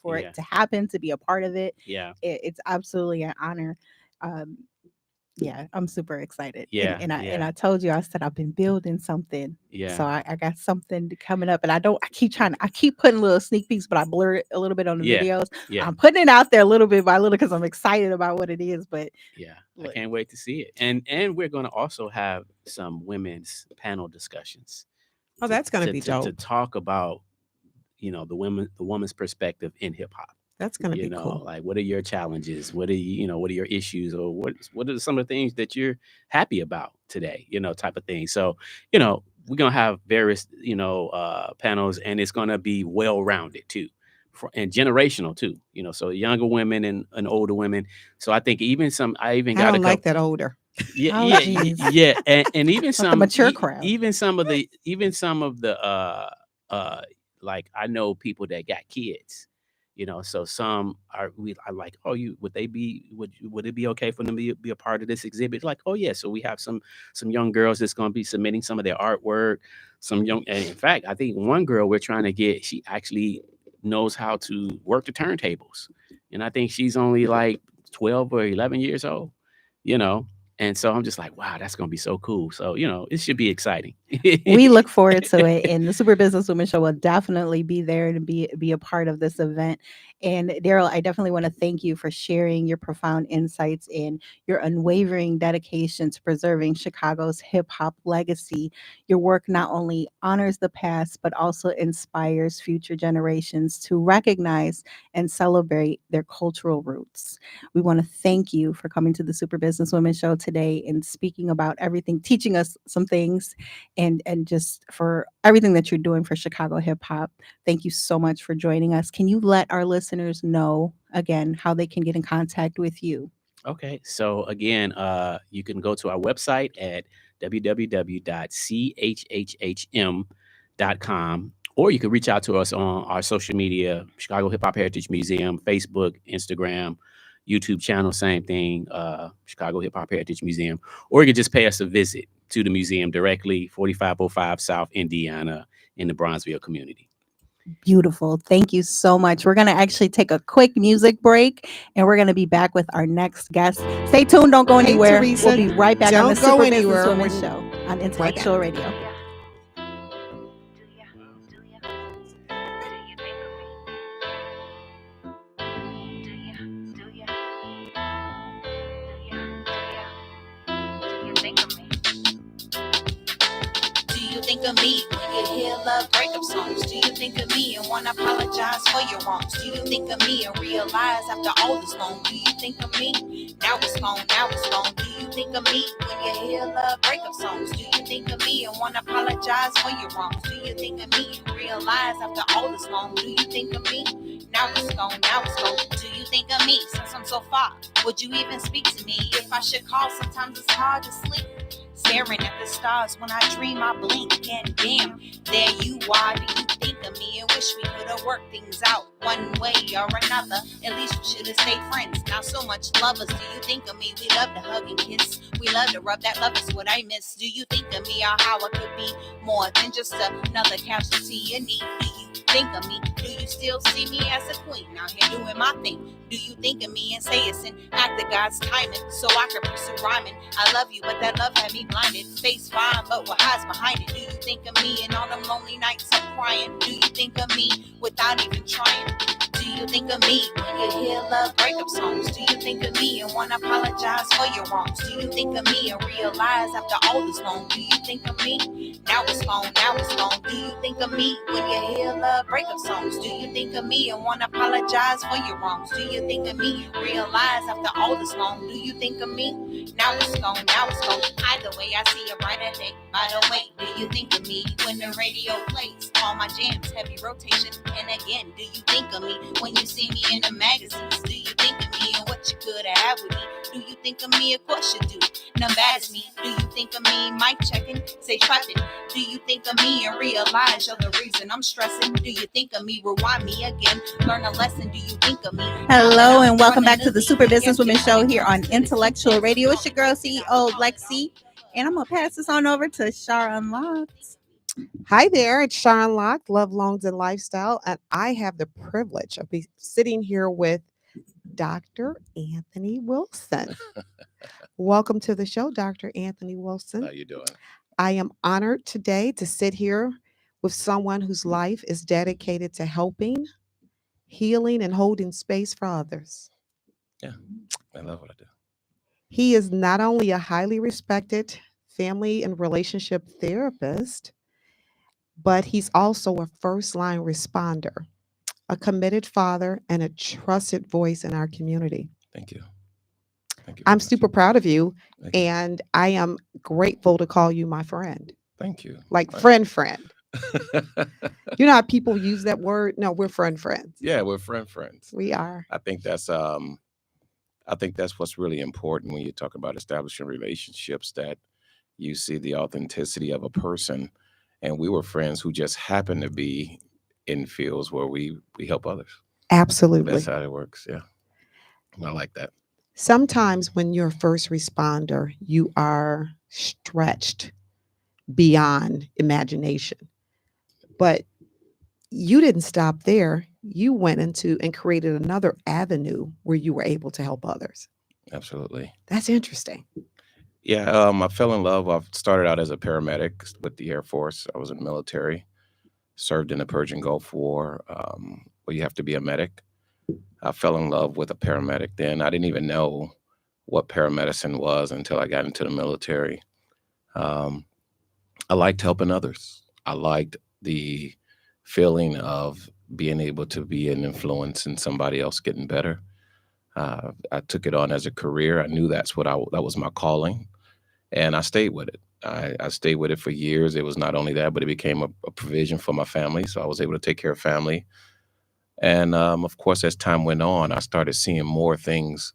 for Yeah. it to happen, to be a part of it. Yeah. It's absolutely an honor. Um, yeah, I'm super excited. Yeah. And Yeah. I told you, I said I've been building something. Yeah. So I got something coming up, and I keep putting little sneak peeks, but I blur it a little bit on the Yeah. videos. Yeah. I'm putting it out there little bit by little because I'm excited about what it is. But Yeah. I look, can't wait to see it. And we're going to also have some women's panel discussions. Oh, that's gonna be to dope. talk about, the woman's perspective in hip hop. That's gonna be cool. Like what are your challenges? What are what are your issues, or what are some of the things that you're happy about today? Type of thing. So, we're gonna have various, panels, and it's gonna be well rounded too, and generational too. So younger women and older women. So I think I even I got a don't couple. like that older. Yeah, Oh, yeah, geez. yeah, and even the some mature crowd. even some of the like I know people that got kids, so some are like, oh, would it be okay for them to be a part of this exhibit? Like, oh yeah, so we have some young girls that's going to be submitting some of their artwork. And in fact, I think one girl we're trying to get, she actually knows how to work the turntables, and I think she's only like 12 or 11 years old, you know. And so I'm just like, wow, that's going to be so cool. So, it should be exciting. We look forward to it, and the Super Business Women Show will definitely be there to be a part of this event. And Darrell, I definitely want to thank you for sharing your profound insights and your unwavering dedication to preserving Chicago's hip hop legacy. Your work not only honors the past, but also inspires future generations to recognize and celebrate their cultural roots. We want to thank you for coming to the Super Business Women Show today and speaking about everything, teaching us some things, and just for everything that you're doing for Chicago hip hop. Thank you so much for joining us. Can you let our listeners know again how they can get in contact with you? Okay. So again, you can go to our website at www.chhhm.com, or you can reach out to us on our social media, Chicago Hip Hop Heritage Museum, Facebook, Instagram, YouTube channel, same thing, Chicago Hip Hop Heritage Museum, or you can just pay us a visit to the museum directly, 4505 South Indiana in the Bronzeville community. Beautiful. Thank you so much. We're going to actually take a quick music break and we're going to be back with our next guest. Stay tuned. Don't go Hey, anywhere. Teresa, We'll be right back on the don't go Super anywhere. Businesswoman Show on Intellectual Radio. Think of me when you hear love breakup songs? Do you think of me and wanna apologize for your wrongs? Do you think of me and realize after all this long? Do you think of me? Now it's gone, now it's gone. Do you think of me when you hear love breakup songs? Do you think of me and wanna apologize for your wrongs? Do you think of me and realize after all this long? Do you think of me? Now it's gone, now it's gone. Do you think of me since I'm so far? Would you even speak to me if I should call? Sometimes it's hard to sleep. Staring at the stars when I dream, I blink, and damn, there you are. Do you think of me and wish we could have worked things out one way or another? At least we should have stayed friends. Not so much lovers. Do you think of me? We love to hug and kiss. We love to rub. That love is what I miss. Do you think of me or how I could be more than just another casualty in need? Do you think of me? Do you still see me as a queen out here doing my thing? Do you think of me and say it's an act of God's timing so I can pursue rhyming? I love you, but that love had me blinded. Face fine, but what hides behind it? Do you think of me and all them lonely nights I'm crying? Do you think of me without even trying? Do you think of me when you hear love breakup songs? Do you think of me and wanna apologize for your wrongs? Do you think of me and realize after all this long? Do you think of me? Now it's gone, now it's gone. Do you think of me when you hear love breakup songs? Do you think of me and wanna apologize for your wrongs? Do you think of me and realize after all this long? Do you think of me? Now it's gone, now it's gone. Either way, I see a brighter day. By the way, do you think of me when the radio plays all my jams, heavy rotation? And again, do you think of me when you see me in the magazines? Do you think of me and what you could have had with me? Do you think of me? Of course you do. None bad as me. Do you think of me? Mic checking, say trusting. Do you think of me and realize you're the reason I'm stressing? Do you think of me? Rewind me again. Learn a lesson. Do you think of me? Hello and welcome back to the Super Businesswoman Show here on Intellectual Radio. It's your girl, CEO Lexi. And I'm going to pass this on over to Shar Unlocked. Hi there, it's Sharon Locke, Love, Loans, and Lifestyle, and I have the privilege of sitting here with Dr. Anthony Wilson. Welcome to the show, Dr. Anthony Wilson. How you doing? I am honored today to sit here with someone whose life is dedicated to helping, healing, and holding space for others. Yeah, I love what I do. He is not only a highly respected family and relationship therapist, but he's also a first-line responder, a committed father, and a trusted voice in our community. Thank you. Thank you. I'm super proud of you, Thank you. and I am grateful to call you my friend. Thank you. Like Thank friend. You know how people use that word? No, we're friends. Yeah, we're friends. We are. I think that's what's really important when you talk about establishing relationships, that you see the authenticity of a person. And we were friends who just happened to be in fields where we help others. Absolutely. That's how it works. Yeah. I like that. Sometimes when you're a first responder, you are stretched beyond imagination. But you didn't stop there. You went into and created another avenue where you were able to help others. Absolutely. That's interesting. Yeah, I fell in love. I started out as a paramedic with the Air Force. I was in the military, served in the Persian Gulf War, where you have to be a medic. I fell in love with a paramedic then. I didn't even know what paramedicine was until I got into the military. I liked helping others. I liked the feeling of being able to be an influence in somebody else getting better. I took it on as a career. I knew that was my calling, and I stayed with it. I stayed with it for years. It was not only that, but it became a provision for my family. So I was able to take care of family. And of course, as time went on, I started seeing more things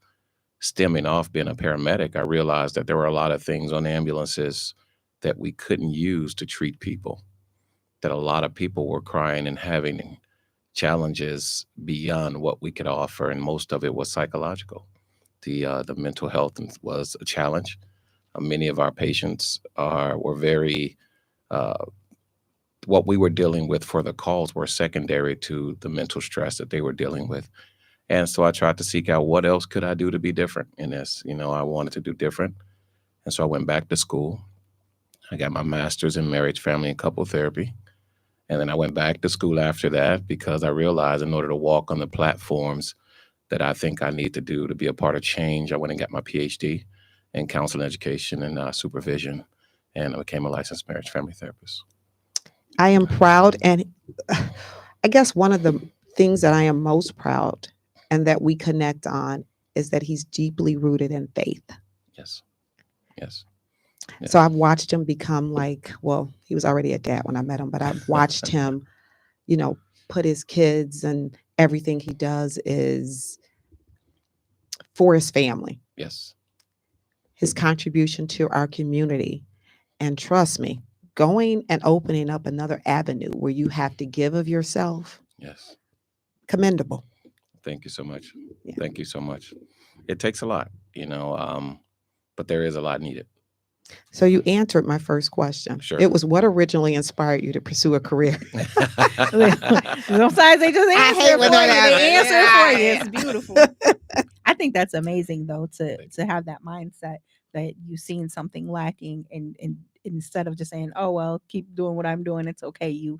stemming off being a paramedic, I realized that there were a lot of things on ambulances that we couldn't use to treat people, that a lot of people were crying and having challenges beyond what we could offer, and most of it was psychological. The mental health was a challenge. Many of our patients were very what we were dealing with for the calls were secondary to the mental stress that they were dealing with. And so I tried to seek out what else could I do to be different in this. I wanted to do different. And so I went back to school. I got my master's in marriage, family, and couple therapy. And then I went back to school after that because I realized in order to walk on the platforms that I think I need to do to be a part of change, I went and got my Ph.D. in counseling education and supervision. And I became a licensed marriage family therapist. I am proud. And I guess one of the things that I am most proud and that we connect on is that he's deeply rooted in faith. Yes. Yes. So I've watched him become he was already a dad when I met him, but I've watched him, put his kids and everything he does is for his family. Yes. His contribution to our community. And trust me, going and opening up another avenue where you have to give of yourself. Yes. Commendable. Thank you so much. Yeah. Thank you so much. It takes a lot, but there is a lot needed. So you answered my first question. Sure. It was what originally inspired you to pursue a career? Sometimes they just answer for you. They answer for you. It's beautiful. I think that's amazing, though, to have that mindset that you've seen something lacking, and instead of just saying, "Oh well, keep doing what I'm doing, it's okay." You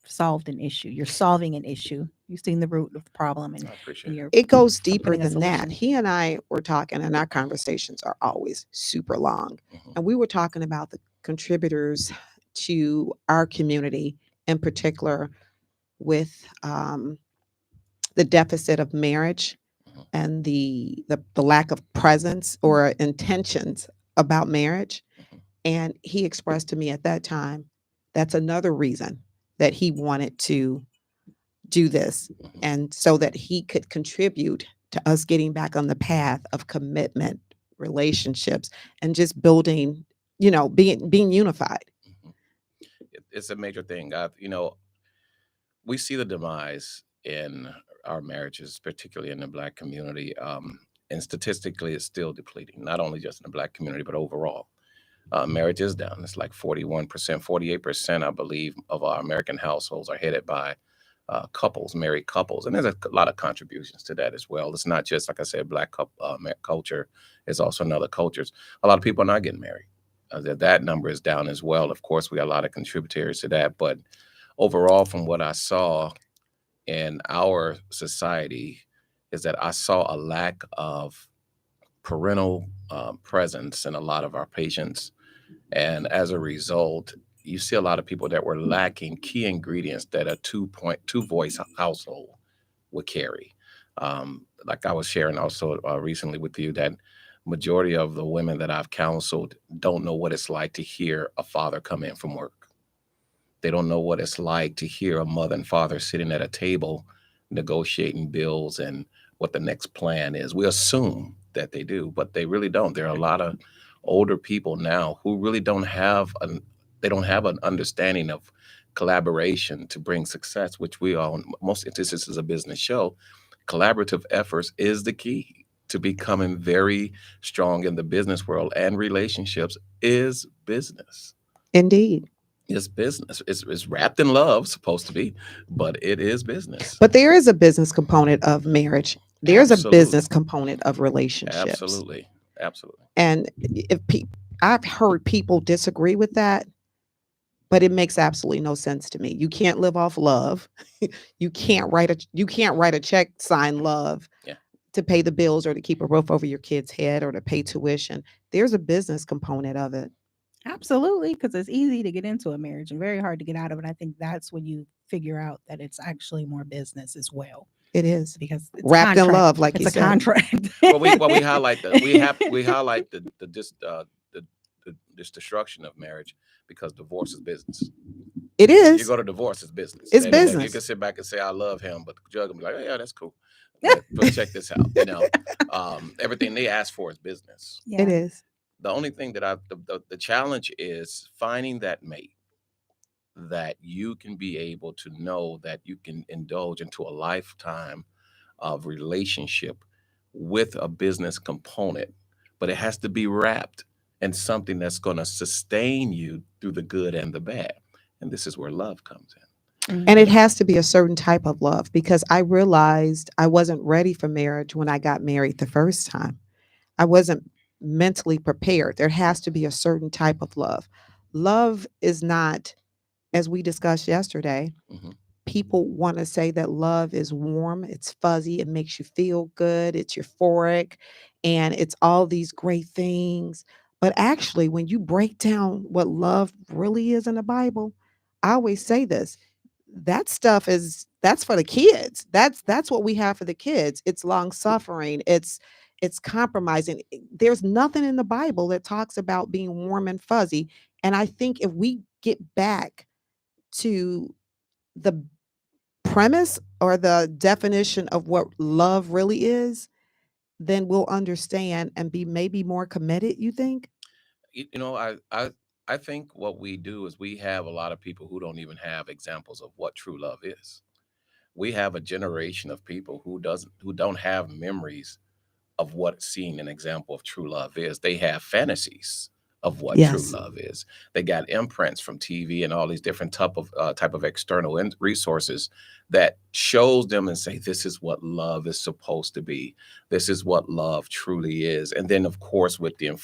solved an issue. You're solving an issue. You've seen the root of the problem, and I appreciate it. It goes deeper finding a than that. solution. He and I were talking, and our conversations are always super long. Mhm. And we were talking about the contributors to our community, in particular, with the deficit of marriage Mhm. and the lack of presence or intentions about marriage. Mhm. And he expressed to me at that time, that's another reason that he wanted to do this, Mhm. and so that he could contribute to us getting back on the path of commitment, relationships, and just building, being unified. Mhm. It's a major thing. We see the demise in our marriages, particularly in the Black community. And statistically, it's still depleting, not only just in the Black community, but overall. Marriage is down. It's like 41%, 48%, I believe, of our American households are headed by couples, married couples. And there's a lot of contributions to that as well. It's not just, like I said, Black culture. It's also in other cultures. A lot of people are not getting married. That number is down as well. Of course, we got a lot of contributors to that. But overall, from what I saw in our society, is that I saw a lack of parental presence in a lot of our patients. And as a result, you see a lot of people that were lacking key ingredients that a two voice household would carry. Like I was sharing also recently with you, that majority of the women that I've counseled don't know what it's like to hear a father come in from work. They don't know what it's like to hear a mother and father sitting at a table negotiating bills and what the next plan is. We assume that they do, but they really don't. There are a lot of older people now who really don't have an understanding of collaboration to bring success, which we all, most this is a business show. Collaborative efforts is the key to becoming very strong in the business world, and relationships is business. Indeed. It's business. It's wrapped in love, supposed to be, but it is business. But there is a business component of marriage. There's Absolutely. a business component of relationships. Absolutely. Absolutely. And I've heard people disagree with that, but it makes absolutely no sense to me. You can't live off love. You can't write a check, sign love, Yeah. to pay the bills or to keep a roof over your kid's head or to pay tuition. There's a business component of it. Absolutely, because it's easy to get into a marriage and very hard to get out of it. I think that's when you figure out that it's actually more business as well, It is because it's wrapped in contract. love, like It's you a said. contract. Well, we highlight this destruction of marriage because divorce is business. It You is. go to divorce, it's business. It's And business. you can sit back and say, I love him, but the judge will be like, oh, yeah, that's cool. But check this out. Everything they ask for is business. Yeah. It is. The only thing that the challenge is finding that mate that you can be able to know that you can indulge into a lifetime of relationship with a business component, but it has to be wrapped in something that's going to sustain you through the good and the bad. And this is where love comes in. And Mhm. it has to be a certain type of love, because I realized I wasn't ready for marriage when I got married the first time. I wasn't mentally prepared. There has to be a certain type of love. Love is not, as we discussed yesterday, Mhm. people want to say that love is warm, it's fuzzy, it makes you feel good, it's euphoric, and it's all these great things. But actually, when you break down what love really is in the Bible, I always say this, that stuff that's for the kids. That's what we have for the kids. It's long suffering. It's compromising. There's nothing in the Bible that talks about being warm and fuzzy. And I think if we get back to the premise or the definition of what love really is, then we'll understand and be maybe more committed, you think? You know, I think what we do is we have a lot of people who don't even have examples of what true love is. We have a generation of people who don't have memories of what seeing an example of true love is. They have fantasies of what true Yes. love is. They got imprints from TV and all these different type of external resources that shows them and say this is what love is supposed to be. This is what love truly is. And then of course with the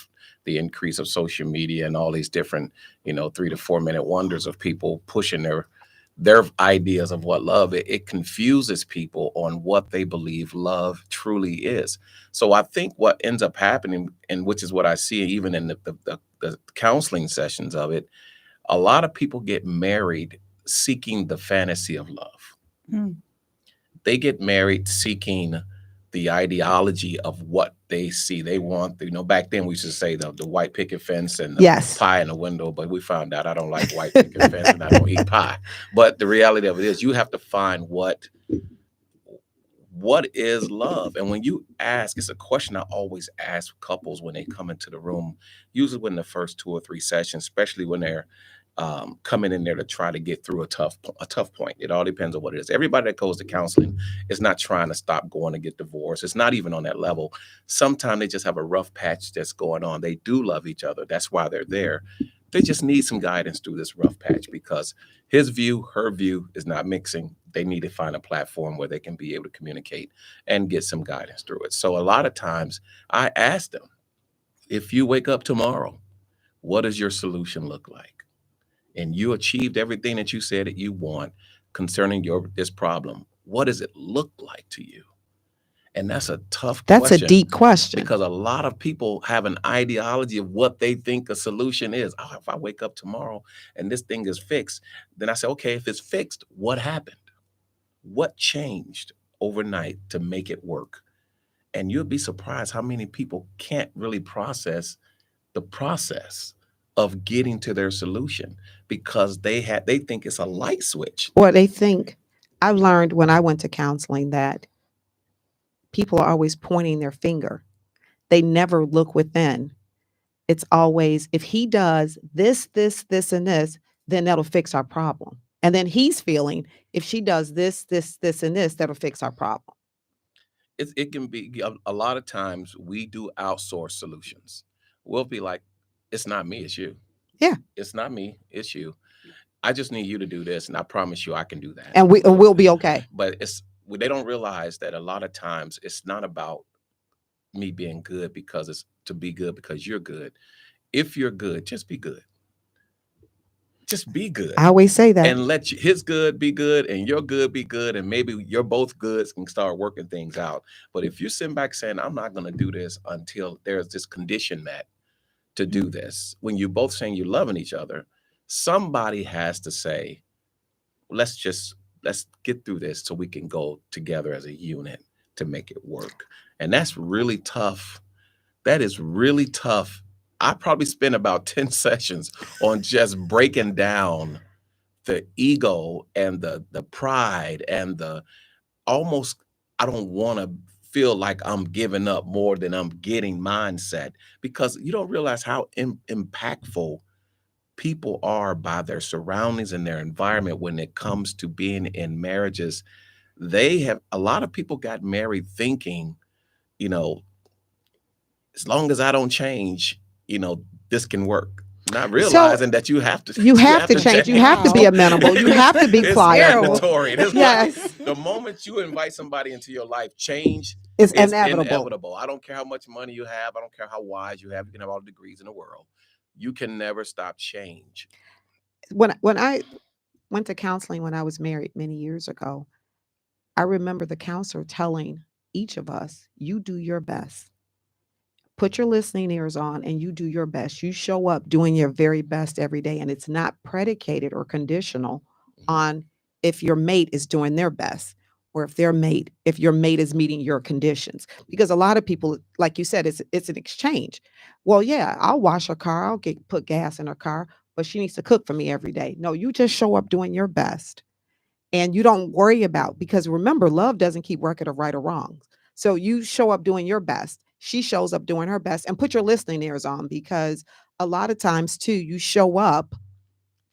increase of social media and all these different 3 to 4 minute wonders of people pushing their ideas of what love, it confuses people on what they believe love truly is. So I think what ends up happening, and which is what I see even in the counseling sessions of it, a lot of people get married seeking the fantasy of love. Mm. They get married seeking the ideology of what they see. They want, back then we used to say the white picket fence and the Yes. pie in the window, but we found out I don't like white picket fence and I don't eat pie. But the reality of it is you have to find what is love. And when you ask, it's a question I always ask couples when they come into the room, usually within the first 2 or 3 sessions, especially when they're coming in there to try to get through a tough point. It all depends on what it is. Everybody that goes to counseling is not trying to stop going to get divorced. It's not even on that level. Sometimes they just have a rough patch that's going on. They do love each other. That's why they're there. They just need some guidance through this rough patch because his view, her view is not mixing. They need to find a platform where they can be able to communicate and get some guidance through it. So a lot of times I ask them, if you wake up tomorrow, what does your solution look like? And you achieved everything that you said that you want concerning this problem. What does it look like to you? And that's a tough That's a question deep question. because a lot of people have an ideology of what they think a solution is. Oh, if I wake up tomorrow and this thing is fixed, then I say, okay, if it's fixed, what happened? What changed overnight to make it work? And you'll be surprised how many people can't really process the process of getting to their solution because they think it's a light switch. Or they think, I've learned when I went to counseling that people are always pointing their finger. They never look within. It's always, if he does this, and this, then that'll fix our problem. And then he's feeling, if she does this, and this, that'll fix our problem. It can be a lot of times we do outsource solutions. We'll be like, it's not me, it's you. Yeah. It's not me, it's you. I just need you to do this, and I promise you I can do that. And we'll be okay. But they don't realize that a lot of times it's not about me being good because it's to be good because you're good. If you're good, just be good. Just be good. I always say that. And let his good be good and your good be good. And maybe you're both goods and start working things out. But if you're sitting back saying, I'm not going to do this until there's this condition met to do this, when you're both saying you're loving each other, somebody has to say, let's get through this so we can go together as a unit to make it work. And that's really tough. That is really tough. I probably spent about 10 sessions on just breaking down the ego and the pride and the almost I don't want to feel like I'm giving up more than I'm getting mindset, because you don't realize how impactful people are by their surroundings and their environment when it comes to being in marriages. A lot of people got married thinking, you know, as long as I don't change, this can work. Not So realizing that you have to you you have have to to change. You change. have to be Wow. amenable. You have to be It's pliable. mandatory. It's Yes, like the moment you invite somebody into your life, change it's is inevitable. inevitable. I don't care how much money you have. I don't care how wise you have. You can have all the degrees in the world. You can never stop change. When I went to counseling when I was married many years ago, I remember the counselor telling each of us, "You do your best. Put your listening ears on and you do your best. You show up doing your very best every day." And it's not predicated or conditional Mhm. on if your mate is doing their best, or if your mate is meeting your conditions. Because a lot of people, like you said, it's an exchange. Well, yeah, I'll wash her car, put gas in her car, but she needs to cook for me every day. No, you just show up doing your best, and you don't worry about, because remember, love doesn't keep record of right or wrongs. So you show up doing your best, she shows up doing her best, and put your listening ears on, because a lot of times too, you show up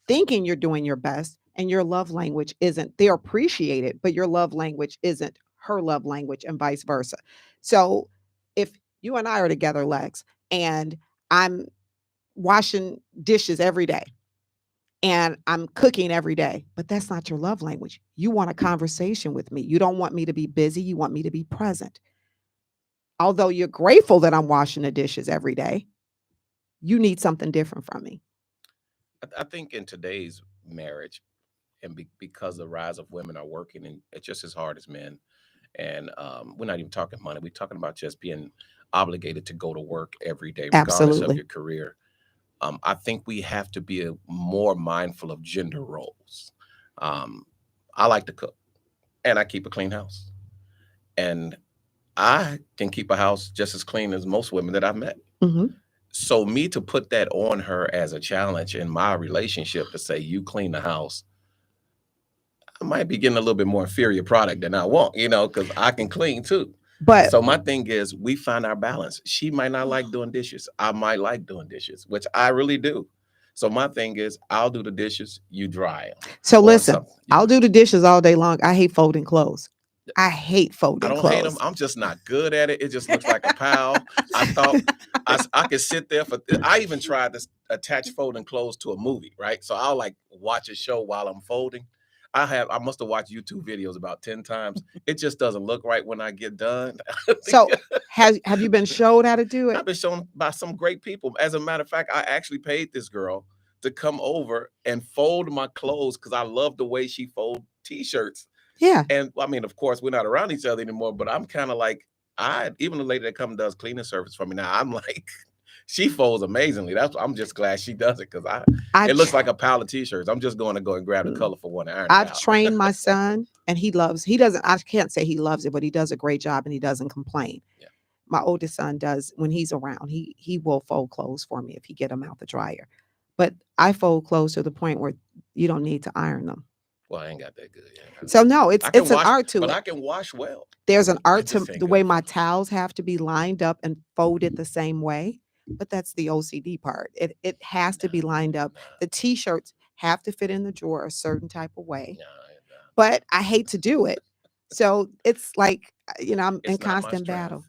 thinking you're doing your best, and your love language isn't. They appreciate it, but your love language isn't her love language, and vice versa. So if you and I are together, Lex, and I'm washing dishes every day and I'm cooking every day, but that's not your love language. You want a conversation with me. You don't want me to be busy. You want me to be present. Although you're grateful that I'm washing the dishes every day, you need something different from me. I think in today's marriage, and because the rise of women are working and it's just as hard as men, and we're not even talking money. We're talking about just being obligated to go to work every day, regardless of Absolutely. your career. I think we have to be more mindful of gender roles. Um, I like to cook, and I keep a clean house, and I can keep a house just as clean as most women that I've met. Hmm. So me to put that on her as a challenge in my relationship, to say you clean the house, I might be getting a little bit more inferior product than I want, because I can clean too. But So my thing is, we find our balance. She might not like doing dishes. I might like doing dishes, which I really do. So my thing is, I'll do the dishes, you dry them, so or listen, something. I'll do the dishes all day long. I hate folding clothes. I hate I folding don't hate them. clothes. I'm just not good at it. It just looks like a pile. I thought I could sit there for. I even tried to attach folding clothes to a movie, right? So I'll like watch a show while I'm folding. I must have watched YouTube videos about 10 times. It just doesn't look right when I get done. So have you been showed how to do I've it? been shown by some great people. As a matter of fact, I actually paid this girl to come over and fold my clothes because I love the way she folds t-shirts. Yeah. And I mean, of course, we're not around each other anymore, but I'm kind of like, even the lady that comes and does cleaning service for me now, I'm like, she folds amazingly. I'm just glad she does it, because I've it looks tr- like a pile of t-shirts. I'm just going to go and grab the colorful one and iron it I've out. trained my son, and he doesn't, I can't say he loves it, but he does a great job and he doesn't complain. Yeah. My oldest son does. When he's around, he will fold clothes for me if he get them out the dryer. But I fold clothes to the point where you don't need to iron them. Well, I ain't got that good yet. So no, I can it's an wash, art to but it. I can wash well. There's an I art to just ain't the good way at my folding. towels have to be lined up and folded the same way. But that's the OCD part. It has to be lined up. The t-shirts have to fit in the drawer a certain type of way. Nah, But I hate to do it. So it's like, I'm in it's not my constant strength. battle.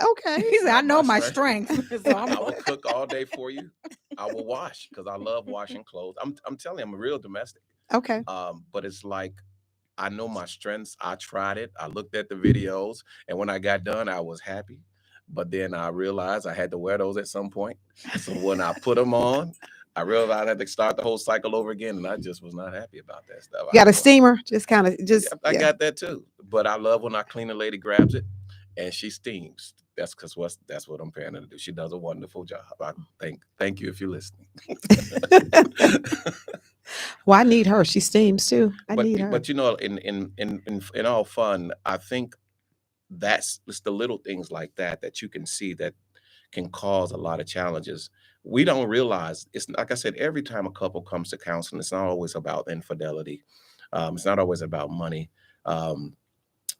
Okay. He said, I Not know my my strength. strength. So I'm I will cook all day for you. I will wash because I love washing clothes. I'm telling you, I'm a real domestic. Okay. But it's like, I know my strengths. I tried it. I looked at the videos, and when I got done, I was happy. But then I realized I had to wear those at some point. So when I put them on, I realized I had to start the whole cycle over again, and I just was not happy about that stuff. You got a steamer? Just kind of I got that too. But I love when our cleaner lady grabs it and she steams. That's that's what I'm paying her to do. She does a wonderful job. I thank you if you're listening. Well, I need her. She steams too. I need her. But in all fun, I think it's the little things like that you can see that can cause a lot of challenges. We don't realize, it's like I said, every time a couple comes to counseling, it's not always about infidelity. It's not always about money. Um,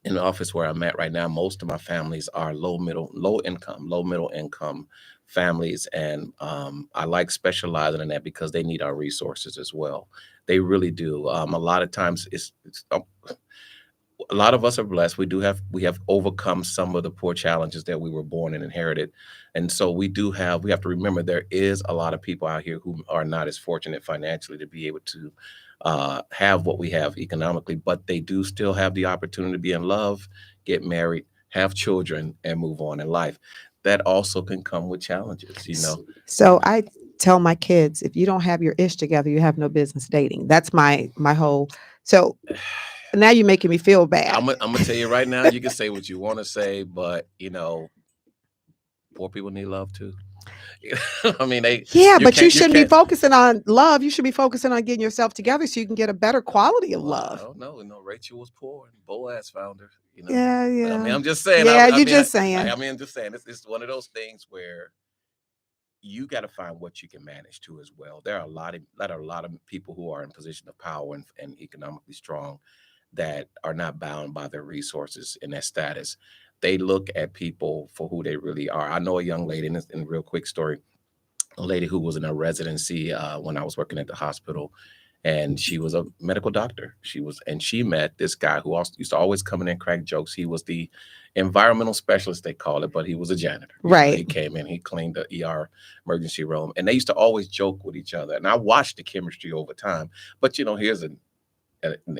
in the office where I'm at right now, most of my families are low middle income families, and I like specializing in that because they need our resources as well. They really do. A lot of times, a lot of us are blessed. We have overcome some of the poor challenges that we were born and inherited, and so we have to remember there is a lot of people out here who are not as fortunate financially to be able to have what we have economically, but they do still have the opportunity to be in love, get married, have children, and move on in life. That also can come with challenges, you know. So I tell my kids, if you don't have your ish together, you have no business dating. That's my whole. So now you're making me feel bad. I'm gonna tell you right now, you can say what you want to say, but poor people need love too. I mean, but you shouldn't be focusing on love. You should be focusing on getting yourself together so you can get a better quality of love. I don't know. Rachel was poor and Boaz found her. Yeah. I mean, I'm just saying. Yeah, I'm just saying. I'm just saying. It's one of those things where you got to find what you can manage too as well. There are a lot of people who are in position of power and economically strong that are not bound by their resources and their status. They look at people for who they really are. I know a young lady, in a real quick story, a lady who was in a residency when I was working at the hospital, and she was a medical doctor. She met this guy who also used to always come in and crack jokes. He was the environmental specialist, they call it, but he was a janitor. Right. He came in, he cleaned the ER emergency room, and they used to always joke with each other. And I watched the chemistry over time. But here's an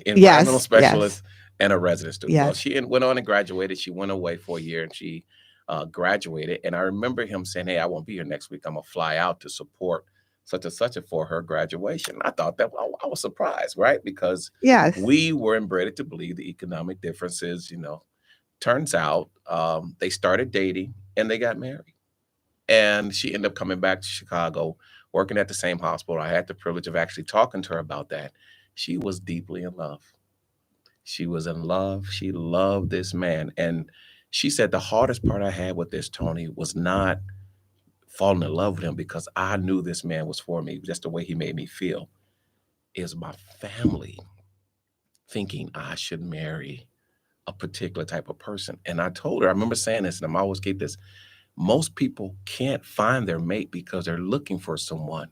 environmental specialist and a resident student. Yes. Well, she went on and graduated. She went away for a year and she graduated. And I remember him saying, "Hey, I won't be here next week. I'm going to fly out to support such and such for her graduation." I thought that I was surprised, right? Because we were embedded to believe the economic differences, Turns out they started dating and they got married. And she ended up coming back to Chicago, working at the same hospital. I had the privilege of actually talking to her about that. She was deeply in love. She was in love. She loved this man. And she said the hardest part I had with this, Tony, was not falling in love with him because I knew this man was for me, just the way he made me feel. Is my family thinking I should marry a particular type of person. And I told her, I remember saying this, and I always get this, most people can't find their mate because they're looking for someone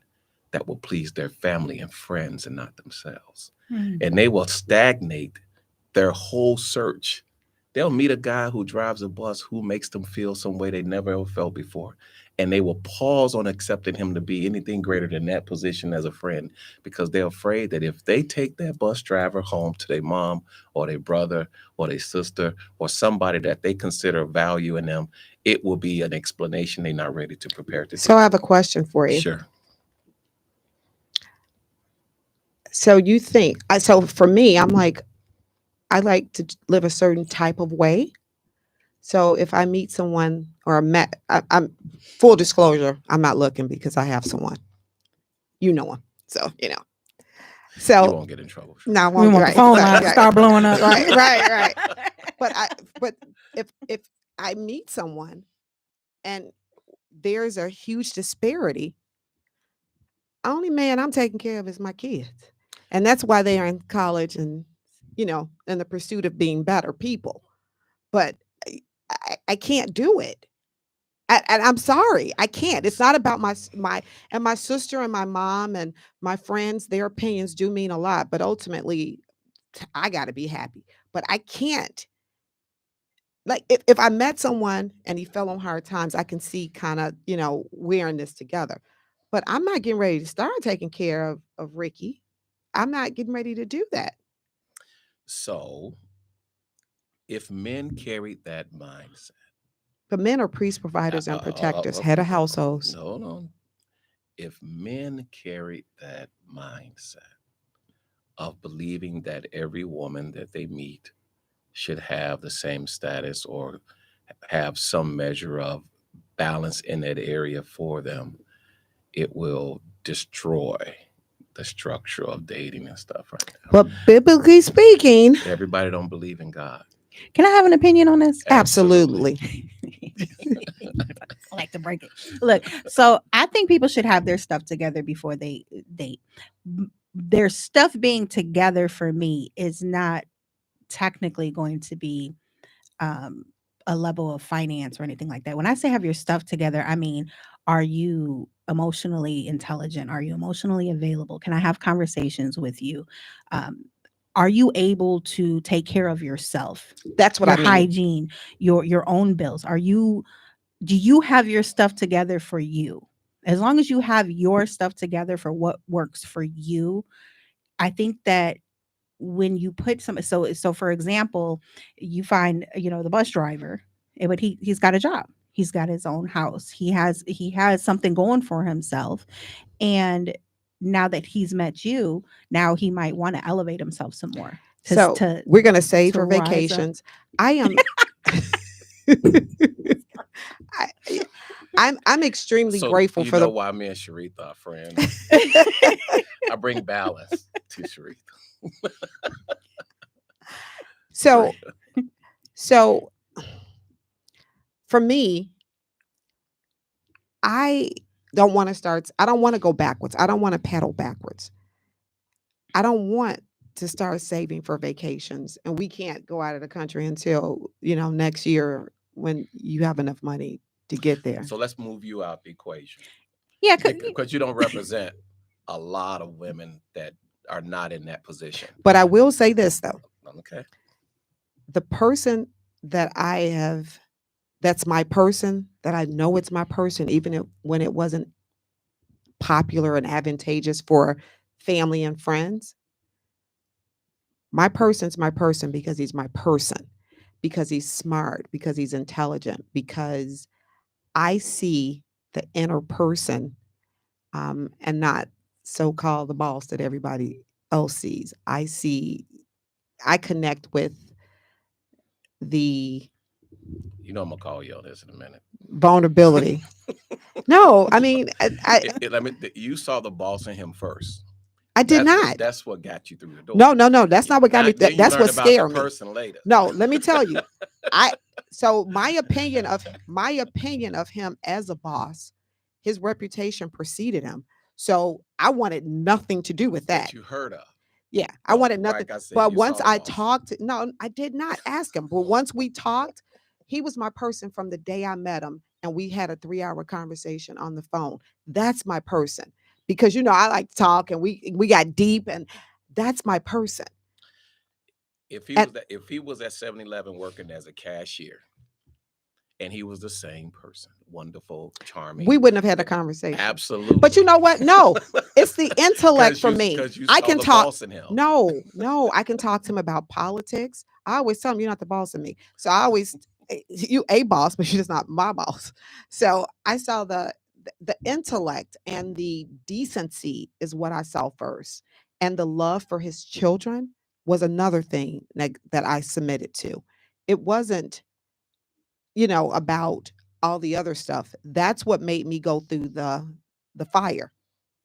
that will please their family and friends and not themselves. Mm-hmm. And they will stagnate their whole search. They'll meet a guy who drives a bus who makes them feel some way they never ever felt before. And they will pause on accepting him to be anything greater than that position as a friend because they're afraid that if they take that bus driver home to their mom or their brother or their sister or somebody that they consider value in them, it will be an explanation they're not ready to prepare to do. So I have a question for you. Sure. So you think, so for me, I'm like, I like to live a certain type of way. So if I meet someone or I'm full disclosure, I'm not looking because I have someone, him. So, So you won't get in trouble. No, I won't. The phone line start blowing up. Right. But if I meet someone and there's a huge disparity, only man I'm taking care of is my kids. And that's why they are in college and, in the pursuit of being better people. But I can't do it. And I'm sorry, I can't. It's not about my sister and my mom and my friends. Their opinions do mean a lot, but ultimately, I got to be happy. But I can't. Like if I met someone and he fell on hard times, I can see kind of we're in this together. But I'm not getting ready to start taking care of Ricky. I'm not getting ready to do that. So, if men carried that mindset. But men are priests, providers, and protectors, head of households. No. If men carried that mindset of believing that every woman that they meet should have the same status or have some measure of balance in that area for them, it will destroy the structure of dating and stuff right now. But biblically speaking, everybody don't believe in God. Can I have an opinion on this? Absolutely. I like to break it. Look, so I think people should have their stuff together before they date. Their stuff being together for me is not technically going to be a level of finance or anything like that. When I say have your stuff together, I mean, are you emotionally intelligent? Are you emotionally available? Can I have conversations with you? Um, are you able to take care of yourself, That's what your I mean. hygiene, your own bills? Do you have your stuff together for you? As long as you have your stuff together for what works for you, I think that when you put so for example, you find, the bus driver, but he's got a job. He's got his own house. He has something going for himself. And now that he's met you, now he might want to elevate himself some more So to we're going to save to for rise up. vacations. I am. I, I'm extremely So grateful you for know the. why me and Sharitha are friends. I bring balance to Sharitha. So so for me, I don't want to start. I don't want to go backwards. I don't want to pedal backwards. I don't want to start saving for vacations, and we can't go out of the country until next year when you have enough money to get there. So let's move you out the equation Yeah, because you don't represent a lot of women that are not in that position. But I will say this though: Okay. the person that I have, that's my person, that I know it's my person, even when it wasn't popular and advantageous for family and friends. My person's my person because he's my person, because he's smart, because he's intelligent, because I see the inner person, and not so-called the boss that everybody else sees. I connect with the I'm gonna call you on this in a minute. vulnerability. No, I mean, You saw the boss in him first. I did not. That's what got you through the door. No. That's not what got me. That's what scared me. Person later. No, let me tell you. So my opinion of him as a boss, his reputation preceded him. So I wanted nothing to do with that. That you heard of. Yeah, I wanted nothing. Like I said, but you once saw the I boss. talked, no, I did not ask him. But once we talked, he was my person from the day I met him, and we had a 3-hour conversation on the phone. That's my person because I like to talk, and we got deep, and that's my person. If he was at 7-Eleven working as a cashier, and he was the same person, wonderful, charming, we wouldn't have had a conversation. Absolutely. But you know what? No, it's the intellect for me. I can talk. No, I can talk to him about politics. I always tell him you're not the boss of me. So I always, you a boss, but you're just not my boss. So I saw the intellect and the decency is what I saw first, and the love for his children was another thing that I submitted to. It wasn't, about all the other stuff. That's what made me go through the fire.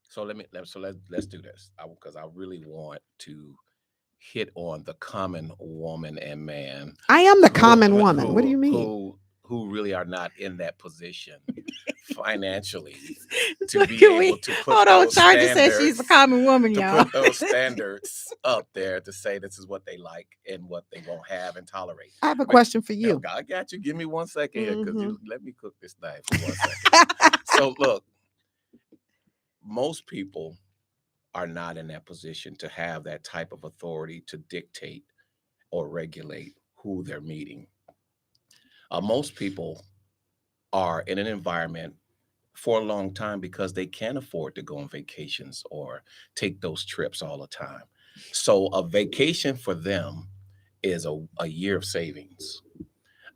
So let's do this because I really want to hit on the common woman and man. I am the common woman. What do you mean? Who really are not in that position financially to be able to put hold on, Charger says she's a common woman, y'all. Put those standards up there to say this is what they like and what they won't have and tolerate. I have a question for you. I got you. Give me 1 second here because you let me cook this knife for 1 second. So look, most people are not in that position to have that type of authority to dictate or regulate who they're meeting. Most people are in an environment for a long time because they can't afford to go on vacations or take those trips all the time. So a vacation for them is a year of savings.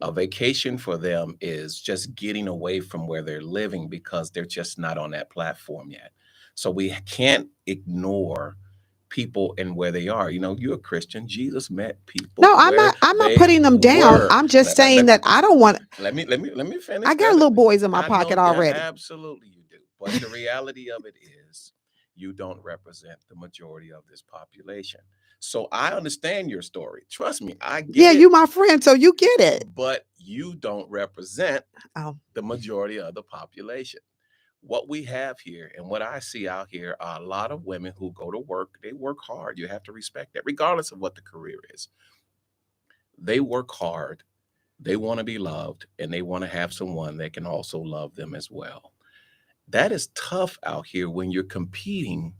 A vacation for them is just getting away from where they're living because they're just not on that platform yet. So we can't ignore people and where they are. You're a Christian. Jesus met people. No, I'm not putting them down. I'm just saying that I don't want. Let me finish. I got little boys in my pocket already. Absolutely, you do. But the reality of it is, you don't represent the majority of this population. So I understand your story. Trust me, I get it. Yeah, you my friend, so you get it. But you don't represent the majority of the population. What we have here and what I see out here are a lot of women who go to work. They work hard. You have to respect that, regardless of what the career is. They work hard They want to be loved, and they want to have someone that can also love them as well. That is tough out here when you're competing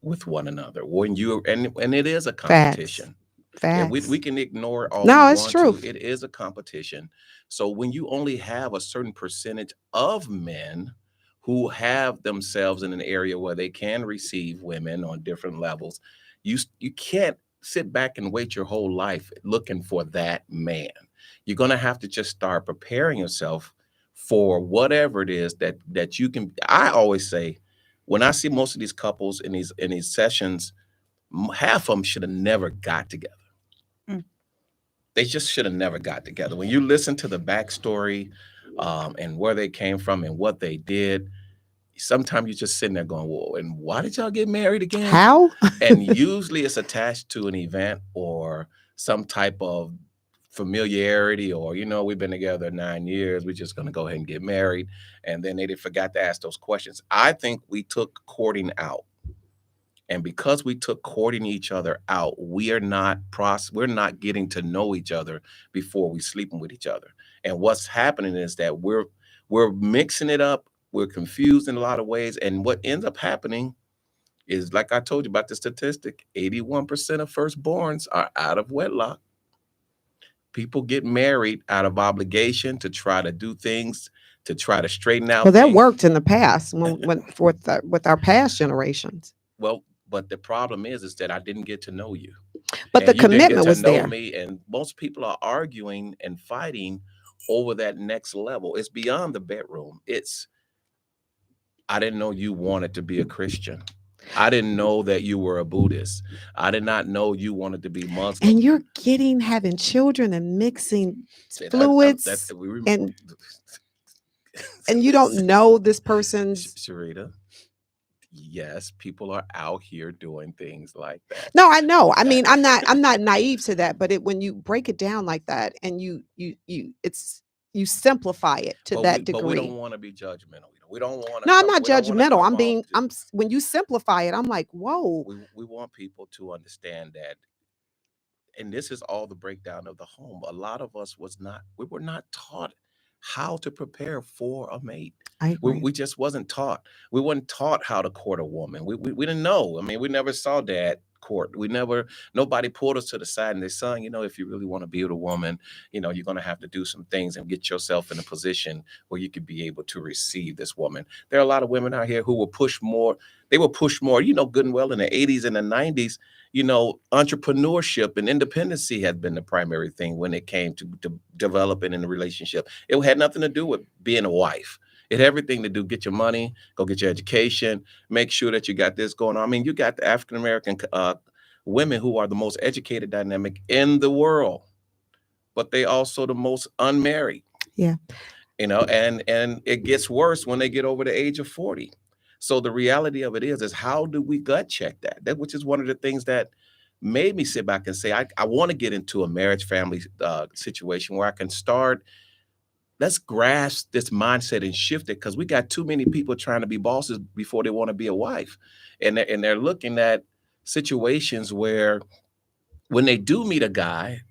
with one another. When you and it is a Facts. competition. And we Facts. can ignore it all we No, it's want true. to. It is a competition. So when you only have a certain percentage of men who have themselves in an area where they can receive women on different levels, you can't sit back and wait your whole life looking for that man. You're gonna have to just start preparing yourself for whatever it is that you can. I always say, when I see most of these couples in these sessions, half of them should have never got together. Mm. They just should have never got together. When you listen to the backstory, and where they came from and what they did, sometimes you're just sitting there going, "Whoa, and why did y'all get married again?" How? And usually it's attached to an event or some type of familiarity, or, we've been together 9 years, we're just going to go ahead and get married. And then they forgot to ask those questions. I think we took courting out. And because we took courting each other out, we're not getting to know each other before we sleeping with each other. And what's happening is that we're mixing it up. We're confused in a lot of ways. And what ends up happening is, like I told you about the statistic, 81% of firstborns are out of wedlock. People get married out of obligation to try to do things, to try to straighten out Well, that things. worked in the past when with our past generations. Well, but the problem is that I didn't get to know you. But the And you didn't get commitment to was know there. me. And most people are arguing and fighting over that next level. It's beyond the bedroom. I didn't know you wanted to be a Christian. I didn't know that you were a Buddhist. I did not know you wanted to be Muslim. And you're having children and mixing fluids, and you don't know this person's. Sharita, yes, people are out here doing things like that. No, I know. I mean, I'm not naive to that, but when you break it down like that, and you simplify it to that degree. But we don't want to be judgmental. We don't want to. No, I'm not judgmental. I'm when you simplify it, I'm like, whoa. We want people to understand that, and this is all the breakdown of the home. A lot of us we were not taught how to prepare for a mate. We just wasn't taught. We weren't taught how to court a woman. We didn't know. I mean, we never saw dad court. Nobody pulled us to the side and they said, son, if you really want to be with a woman, you're going to have to do some things and get yourself in a position where you could be able to receive this woman. There are a lot of women out here who will push more. They will push more, good and well in the 80s and the 90s. Entrepreneurship and independency had been the primary thing when it came to developing in a relationship. It had nothing to do with being a wife. It had everything to do, get your money, go get your education, make sure that you got this going on. I mean, you got the African-American women who are the most educated dynamic in the world, but they also the most unmarried. Yeah. And it gets worse when they get over the age of 40. So the reality of it is how do we gut check that? Which is one of the things that made me sit back and say, I want to get into a marriage family situation where I can start. Let's grasp this mindset and shift it, because we got too many people trying to be bosses before they want to be a wife. And they're looking at situations where when they do meet a guy,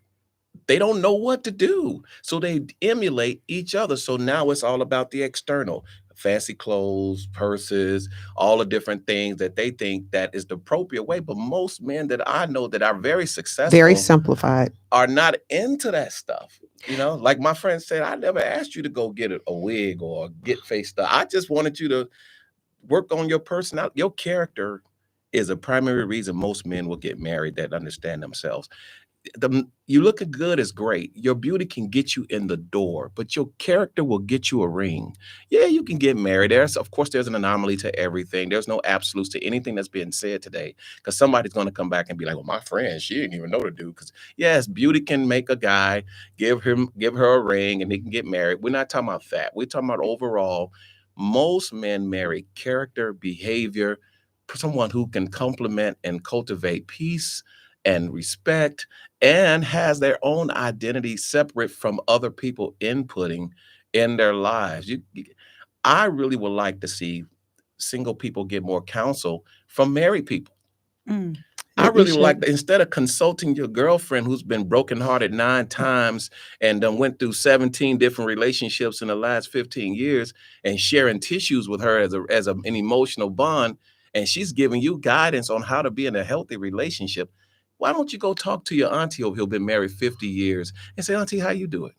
they don't know what to do. So they emulate each other. So now it's all about the external. Fancy clothes, purses, all the different things that they think that is the appropriate way. But most men that I know that are very successful, very simplified, are not into that stuff. Like my friend said, I never asked you to go get a wig or get face stuff. I just wanted you to work on your personality. Your character is a primary reason most men will get married that understand themselves. You looking good is great. Your beauty can get you in the door, but your character will get you a ring. Yeah, you can get married. Of course, there's an anomaly to everything. There's no absolutes to anything that's being said today, because somebody's going to come back and be like, well, my friend, she didn't even know to do. Because yes, beauty can make a guy give her a ring and they can get married. We're not talking about that. We're talking about overall. Most men marry character, behavior, someone who can complement and cultivate peace and respect, and has their own identity separate from other people inputting in their lives. I really would like to see single people get more counsel from married people. I You really should. like that. Instead of consulting your girlfriend who's been brokenhearted 9 times and went through 17 different relationships in the last 15 years and sharing tissues with her an emotional bond, and she's giving you guidance on how to be in a healthy relationship. Why don't you go talk to your auntie who's been married 50 years and say, Auntie, how you doing?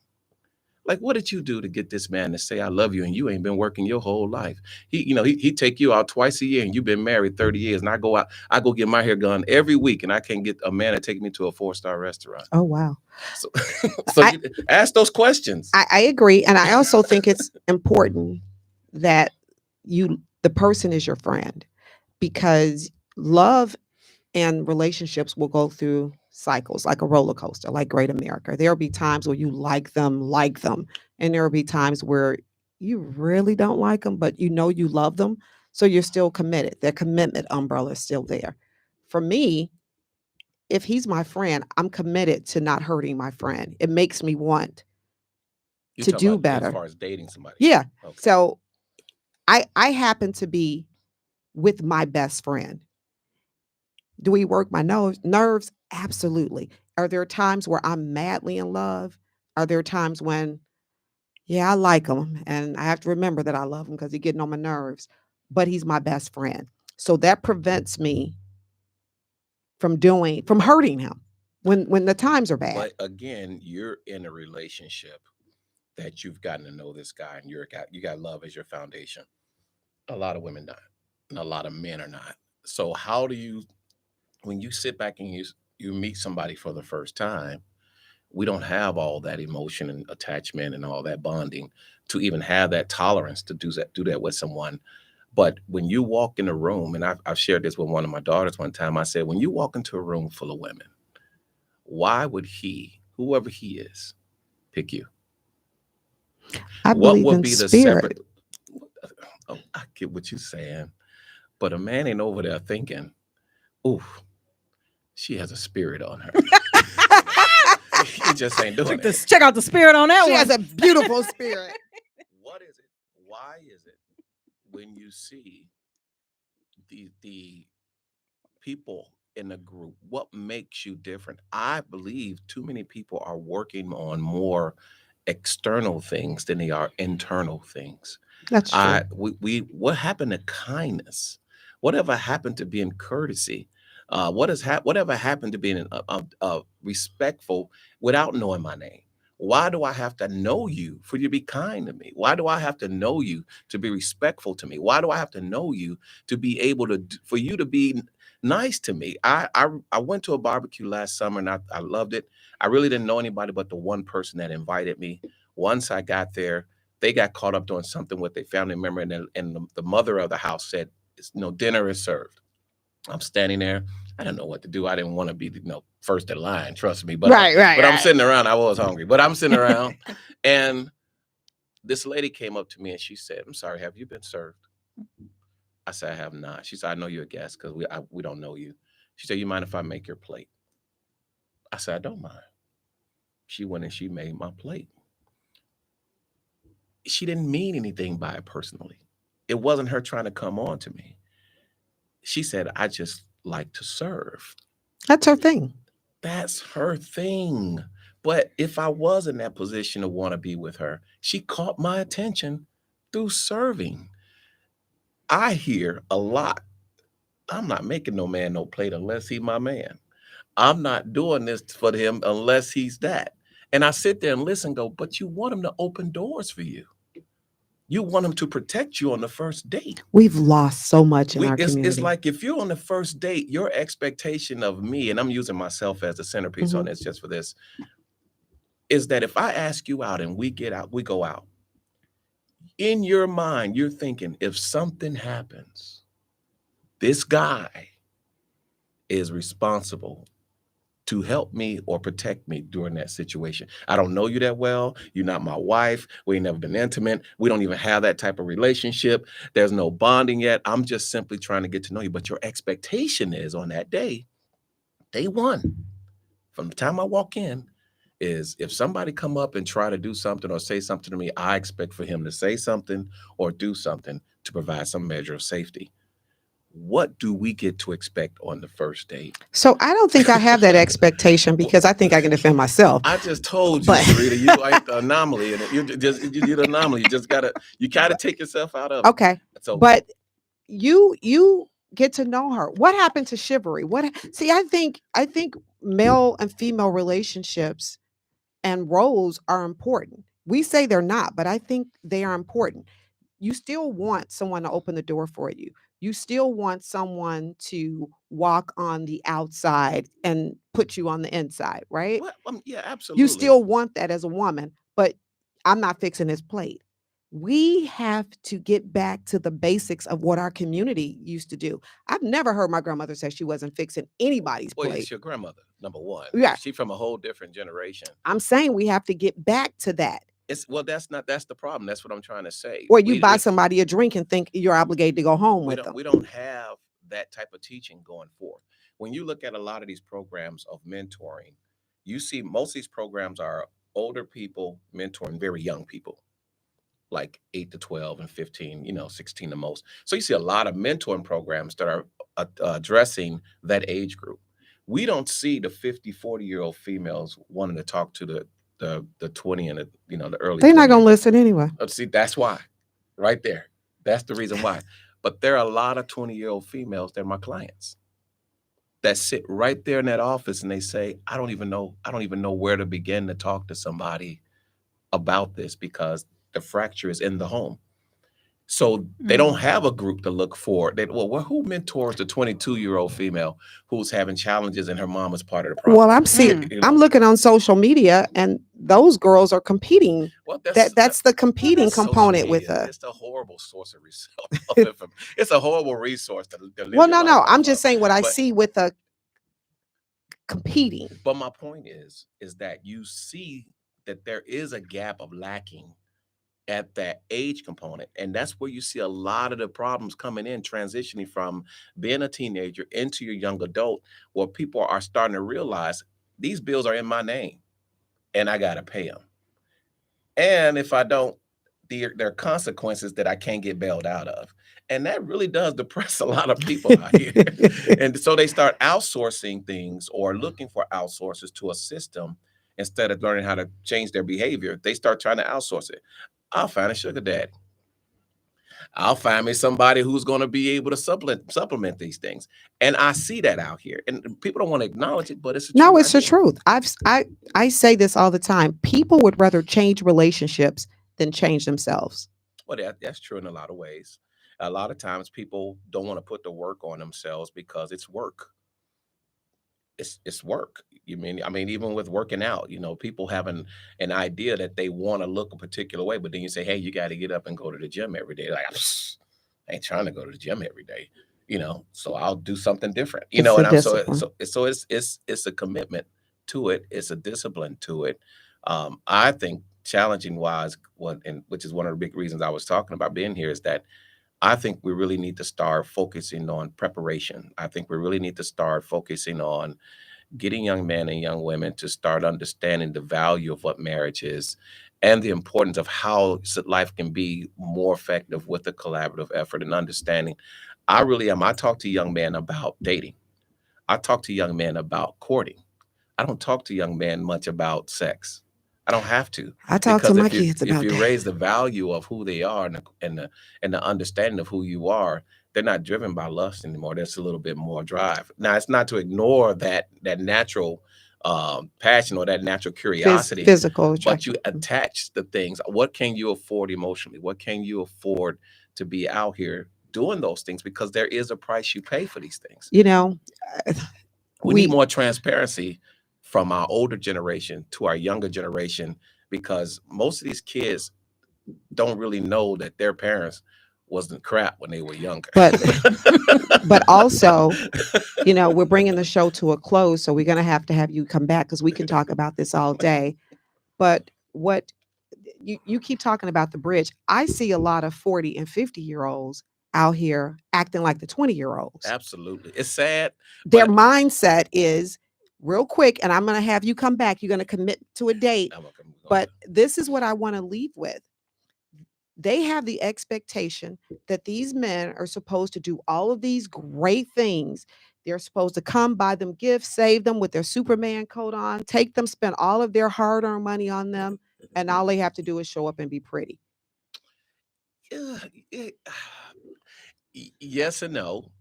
Like, what did you do to get this man to say I love you and you ain't been working your whole life? He take you out twice a year and you've been married 30 years. And I go get my hair done every week and I can't get a man to take me to a 4-star restaurant. Oh, wow. So, so you ask those questions. I agree. And I also think it's important that the person is your friend, because love and relationships will go through cycles like a roller coaster, like Great America. There'll be times where you like them, and there'll be times where you really don't like them, but you know you love them, so you're still committed. Their commitment umbrella is still there. For me, if he's my friend, I'm committed to not hurting my friend. It makes me want You to talk do about better. as far as dating somebody. Yeah. Okay. So I happen to be with my best friend. Do we work my nerves? Absolutely. Are there times where I'm madly in love? Are there times when, yeah, I like him and I have to remember that I love him because he's getting on my nerves, but he's my best friend. So that prevents me from hurting him when the times are bad. But again, you're in a relationship that you've gotten to know this guy and you got love as your foundation. A lot of women not, and a lot of men are not. So how do you, when you sit back and you meet somebody for the first time, we don't have all that emotion and attachment and all that bonding to even have that tolerance to do that with someone. But when you walk in a room, and I've shared this with one of my daughters one time, I said, when you walk into a room full of women, why would whoever he is, pick you? I What believe would in be the spirit. separate? Oh, I get what you're saying, but a man ain't over there thinking, "Ooh, she has a spirit on her." He just ain't doing it. Check out the spirit on that She one. has a beautiful spirit. What is it? Why is it when you see the people in a group, what makes you different? I believe too many people are working on more external things than they are internal things. That's true. What happened to kindness? Whatever happened to being courtesy? Whatever happened to being respectful without knowing my name? Why do I have to know you for you to be kind to me? Why do I have to know you to be respectful to me? Why do I have to know you to be able to for you to be nice to me? I went to a barbecue last summer and I loved it. I really didn't know anybody but the one person that invited me. Once I got there, they got caught up doing something with their family member, and the mother of the house said, dinner is served. I'm standing there. I don't know what to do. I didn't want to be, first in line. Trust me. But I'm sitting around. I was hungry, but I'm sitting around, and this lady came up to me and she said, "I'm sorry, have you been served?" I said, "I have not." She said, "I know you're a guest because we don't know you." She said, "You mind if I make your plate?" I said, "I don't mind." She went and she made my plate. She didn't mean anything by it personally. It wasn't her trying to come on to me. She said, "I just like to serve." That's her thing. That's her thing. But if I was in that position to want to be with her, she caught my attention through serving. I hear a lot. I'm not making no man no plate unless he's my man. I'm not doing this for him unless he's that. And I sit there and listen, go, but you want him to open doors for you. You want him to protect you on the first date. We've lost so much in our community. It's like if you're on the first date, your expectation of me, and I'm using myself as a centerpiece on this just for this, is that if I ask you out and we go out, in your mind, you're thinking, if something happens, this guy is responsible to help me or protect me during that situation. I don't know you that well. You're not my wife. We ain't never been intimate. We don't even have that type of relationship. There's no bonding yet. I'm just simply trying to get to know you. But your expectation is on that day one, from the time I walk in, is if somebody come up and try to do something or say something to me, I expect for him to say something or do something to provide some measure of safety. what do we get to expect on the first date? So I don't think I have that expectation because I think I can defend myself. I just told you, But- Sarita, you ain't the anomaly, and you're the anomaly. You gotta take yourself out of it. Okay. So, But you get to know her. What happened to chivalry? See, I think male and female relationships and roles are important. We say they're not, but I think they are important. You still want someone to open the door for you. You still want someone to walk on the outside and put you on the inside, right? well, yeah, absolutely. You still want that as a woman, but I'm not fixing his plate. We have to get back to the basics of what our community used to do. I've never heard my grandmother say she wasn't fixing anybody's Well, plate. it's your grandmother, number one. Yeah. She's from a whole different generation. I'm saying we have to get back to that. That's the problem. That's what I'm trying to say. Or you buy somebody a drink and think you're obligated to go home with them. We don't have that type of teaching going forth. When you look at a lot of these programs of mentoring, you see most of these programs are older people mentoring very young people, like 8 to 12 and 15, 16 the most. So you see a lot of mentoring programs that are addressing that age group. We don't see the 50, 40-year-old females wanting to talk to the 20 and the early. They're not 20s. going to listen anyway. See, that's why, right there. That's the reason why. But there are a lot of 20-year-old females that are my clients that sit right there in that office and they say, I don't even know where to begin to talk to somebody about this because the fracture is in the home. So they don't have a group to look for. Who mentors the 22-year-old female who's having challenges and her mom is part of the problem? Well, I'm seeing, I'm looking on social media and those girls are competing. Well, that's the competing component with us. It's a horrible source of resource. It's a horrible resource to live Well, your no. life I'm off just of. saying what I But- see with the competing. But my point is that you see that there is a gap of lacking at that age component. And that's where you see a lot of the problems coming in, transitioning from being a teenager into your young adult, where people are starting to realize these bills are in my name and I got to pay them. And if I don't, there are consequences that I can't get bailed out of. And that really does depress a lot of people out here. And so they start outsourcing things or looking for outsourcers to assist them instead of learning how to change their behavior. They start trying to outsource it. I'll find a sugar daddy. I'll find me somebody who's going to be able to supplement these things. And I see that out here. And people don't want to acknowledge it, but it's the truth. I say this all the time. People would rather change relationships than change themselves. Well, that's true in a lot of ways. A lot of times people don't want to put the work on themselves because it's work. It's work. I mean, even with working out, people have an idea that they want to look a particular way, but then you say, hey, you got to get up and go to the gym every day. Like, I ain't trying to go to the gym every day, so I'll do something different, so it's a commitment to it. It's a discipline to it. I think challenging wise, which is one of the big reasons I was talking about being here, is that I think we really need to start focusing on preparation. I think we really need to start focusing on getting young men and young women to start understanding the value of what marriage is and the importance of how life can be more effective with a collaborative effort and understanding. I really am. I talk to young men about dating. I talk to young men about courting. I don't talk to young men much about sex. I don't have to. I talk to my kids about that. If you that. raise the value of who they are and the understanding of who you are, they're not driven by lust anymore. There's a little bit more drive. Now, it's not to ignore that natural passion or that natural curiosity, physical, but you attach the things. What can you afford emotionally? What can you afford to be out here doing those things? Because there is a price you pay for these things. We need more transparency from our older generation to our younger generation, because most of these kids don't really know that their parents wasn't crap when they were younger. But also, we're bringing the show to a close, so we're going to have you come back because we can talk about this all day. But what you keep talking about the bridge. I see a lot of 40 and 50-year-olds out here acting like the 20-year-olds. Absolutely. It's sad. Their mindset is real quick, and I'm going to have you come back. You're going to commit to a date. But this is what I want to leave with. they have the expectation that these men are supposed to do all of these great things. They're supposed to come, buy them gifts, save them with their Superman coat on, take them, spend all of their hard-earned money on them, and all they have to do is show up and be pretty. Yes and no.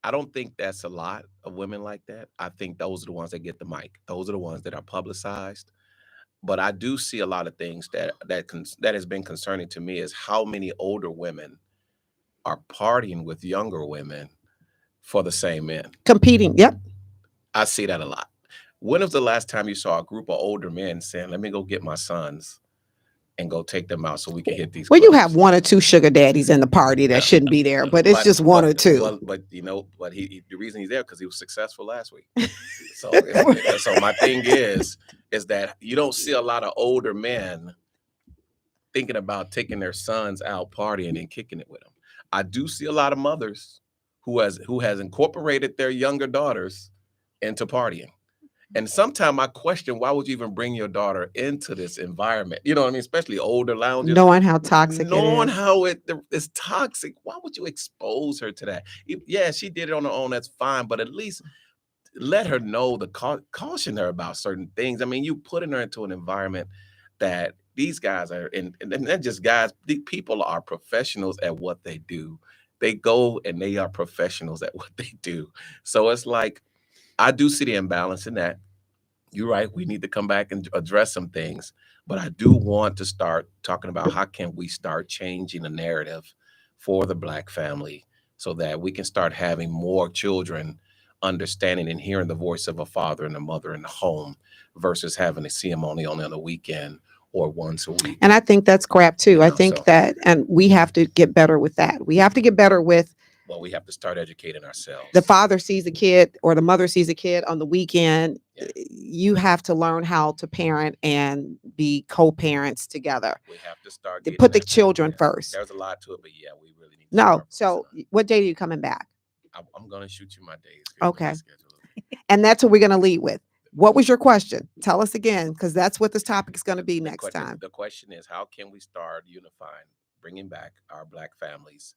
I don't think that's a lot of women like that. I think those are the ones that get the mic. Those are the ones that are publicized. But I do see a lot of things that has been concerning to me is how many older women are partying with younger women for the same men. Competing. Yep. I see that a lot. When was the last time you saw a group of older men saying, let me go get my sons and go take them out so we can hit these Well, you clubs? have one or two sugar daddies in the party that shouldn't be there, but it's just one or two. But the reason he's there because he was successful last week. So my thing is that you don't see a lot of older men thinking about taking their sons out partying and kicking it with them. I do see a lot of mothers who has incorporated their younger daughters into partying. And sometimes I question, why would you even bring your daughter into this environment? You know what I mean? Especially older lounges. Knowing how toxic Knowing it is. how it's toxic. Why would you expose her to that? Yeah, she did it on her own. That's fine. But at least let her know, caution her about certain things. I mean, you putting her into an environment that these guys are, and not just guys, the people are professionals at what they do. They go and they are professionals at what they do. So it's like, I do see the imbalance in that. You're right. We need to come back and address some things. But I do want to start talking about how can we start changing the narrative for the Black family so that we can start having more children understanding and hearing the voice of a father and a mother in the home versus having to see them only on the weekend or once a week. And I think that's crap too. I think that, and we have to get better with that. We have to get better with. Well, we have to start educating ourselves. The father sees a kid or the mother sees a kid on the weekend. Yeah. You have to learn how to parent and be co-parents together. We have to start. Put the children first. There's a lot to it, but yeah, we really need to. No. So what day are you coming back? I'm going to shoot you my days. Okay. And that's what we're going to lead with. What was your question? Tell us again, because that's what this topic is going to be next time. The question is, how can we start unifying, bringing back our Black families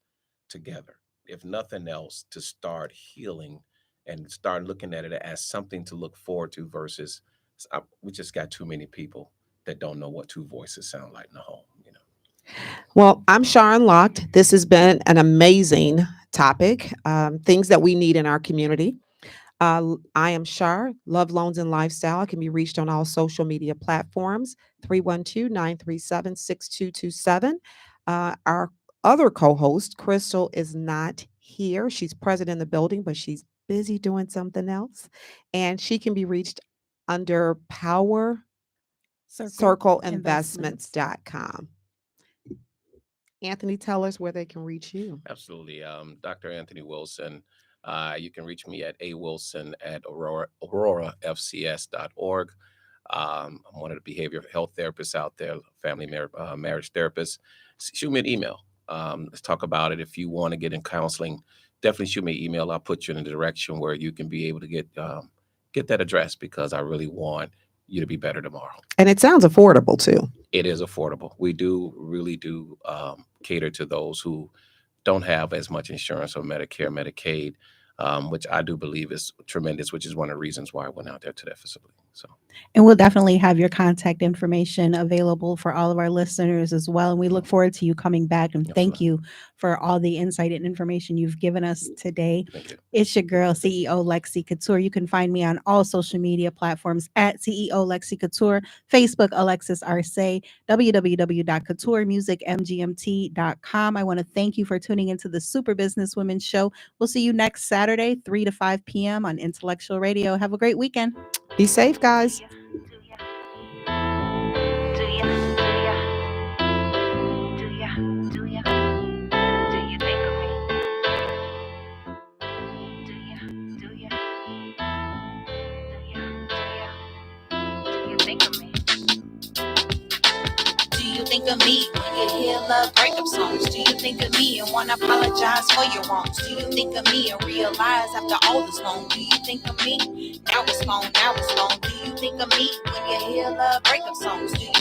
together? If nothing else, to start healing and start looking at it as something to look forward to versus we just got too many people that don't know what two voices sound like in the home, you know. Well, I'm Sharon Locked. This has been an amazing topic, things that we need in our community. I am Shar, Love, Loans, and Lifestyle. I can be reached on all social media platforms, 312-937-6227. Our other co-host, Crystal, is not here. She's present in the building, but she's busy doing something else. And she can be reached under PowerCircleInvestments.com. Anthony, tell us where they can reach you. Absolutely. Dr. Anthony Wilson. You can reach me at awilson@aurorafcs.org. I'm one of the behavioral health therapists out there, family marriage therapist. Shoot me an email. Let's talk about it. If you want to get in counseling, definitely shoot me an email. I'll put you in a direction where you can be able to get that address, because I really want you to be better tomorrow. And it sounds affordable too. It is affordable. We really do cater to those who don't have as much insurance or Medicare, Medicaid, which I do believe is tremendous, which is one of the reasons why I went out there to that facility. So, and we'll definitely have your contact information available for all of our listeners as well. And we look forward to you coming back. And thank you for all the insight and information you've given us today. Thank you. It's your girl, CEO Lexi Couture. You can find me on all social media platforms at CEO Lexi Couture, Facebook, Alexis Arce, www.couturemusicmgmt.com. I want to thank you for tuning into the Super Business Women Show. We'll see you next Saturday, 3 to 5 p.m. on Intellectual Radio. Have a great weekend. Be safe, guys. Think of me when you hear love breakup songs? Do you think of me and want to apologize for your wrongs? Do you think of me and realize after all this long? Do you think of me? Now it's long. Do you think of me when you hear love breakup songs? Do you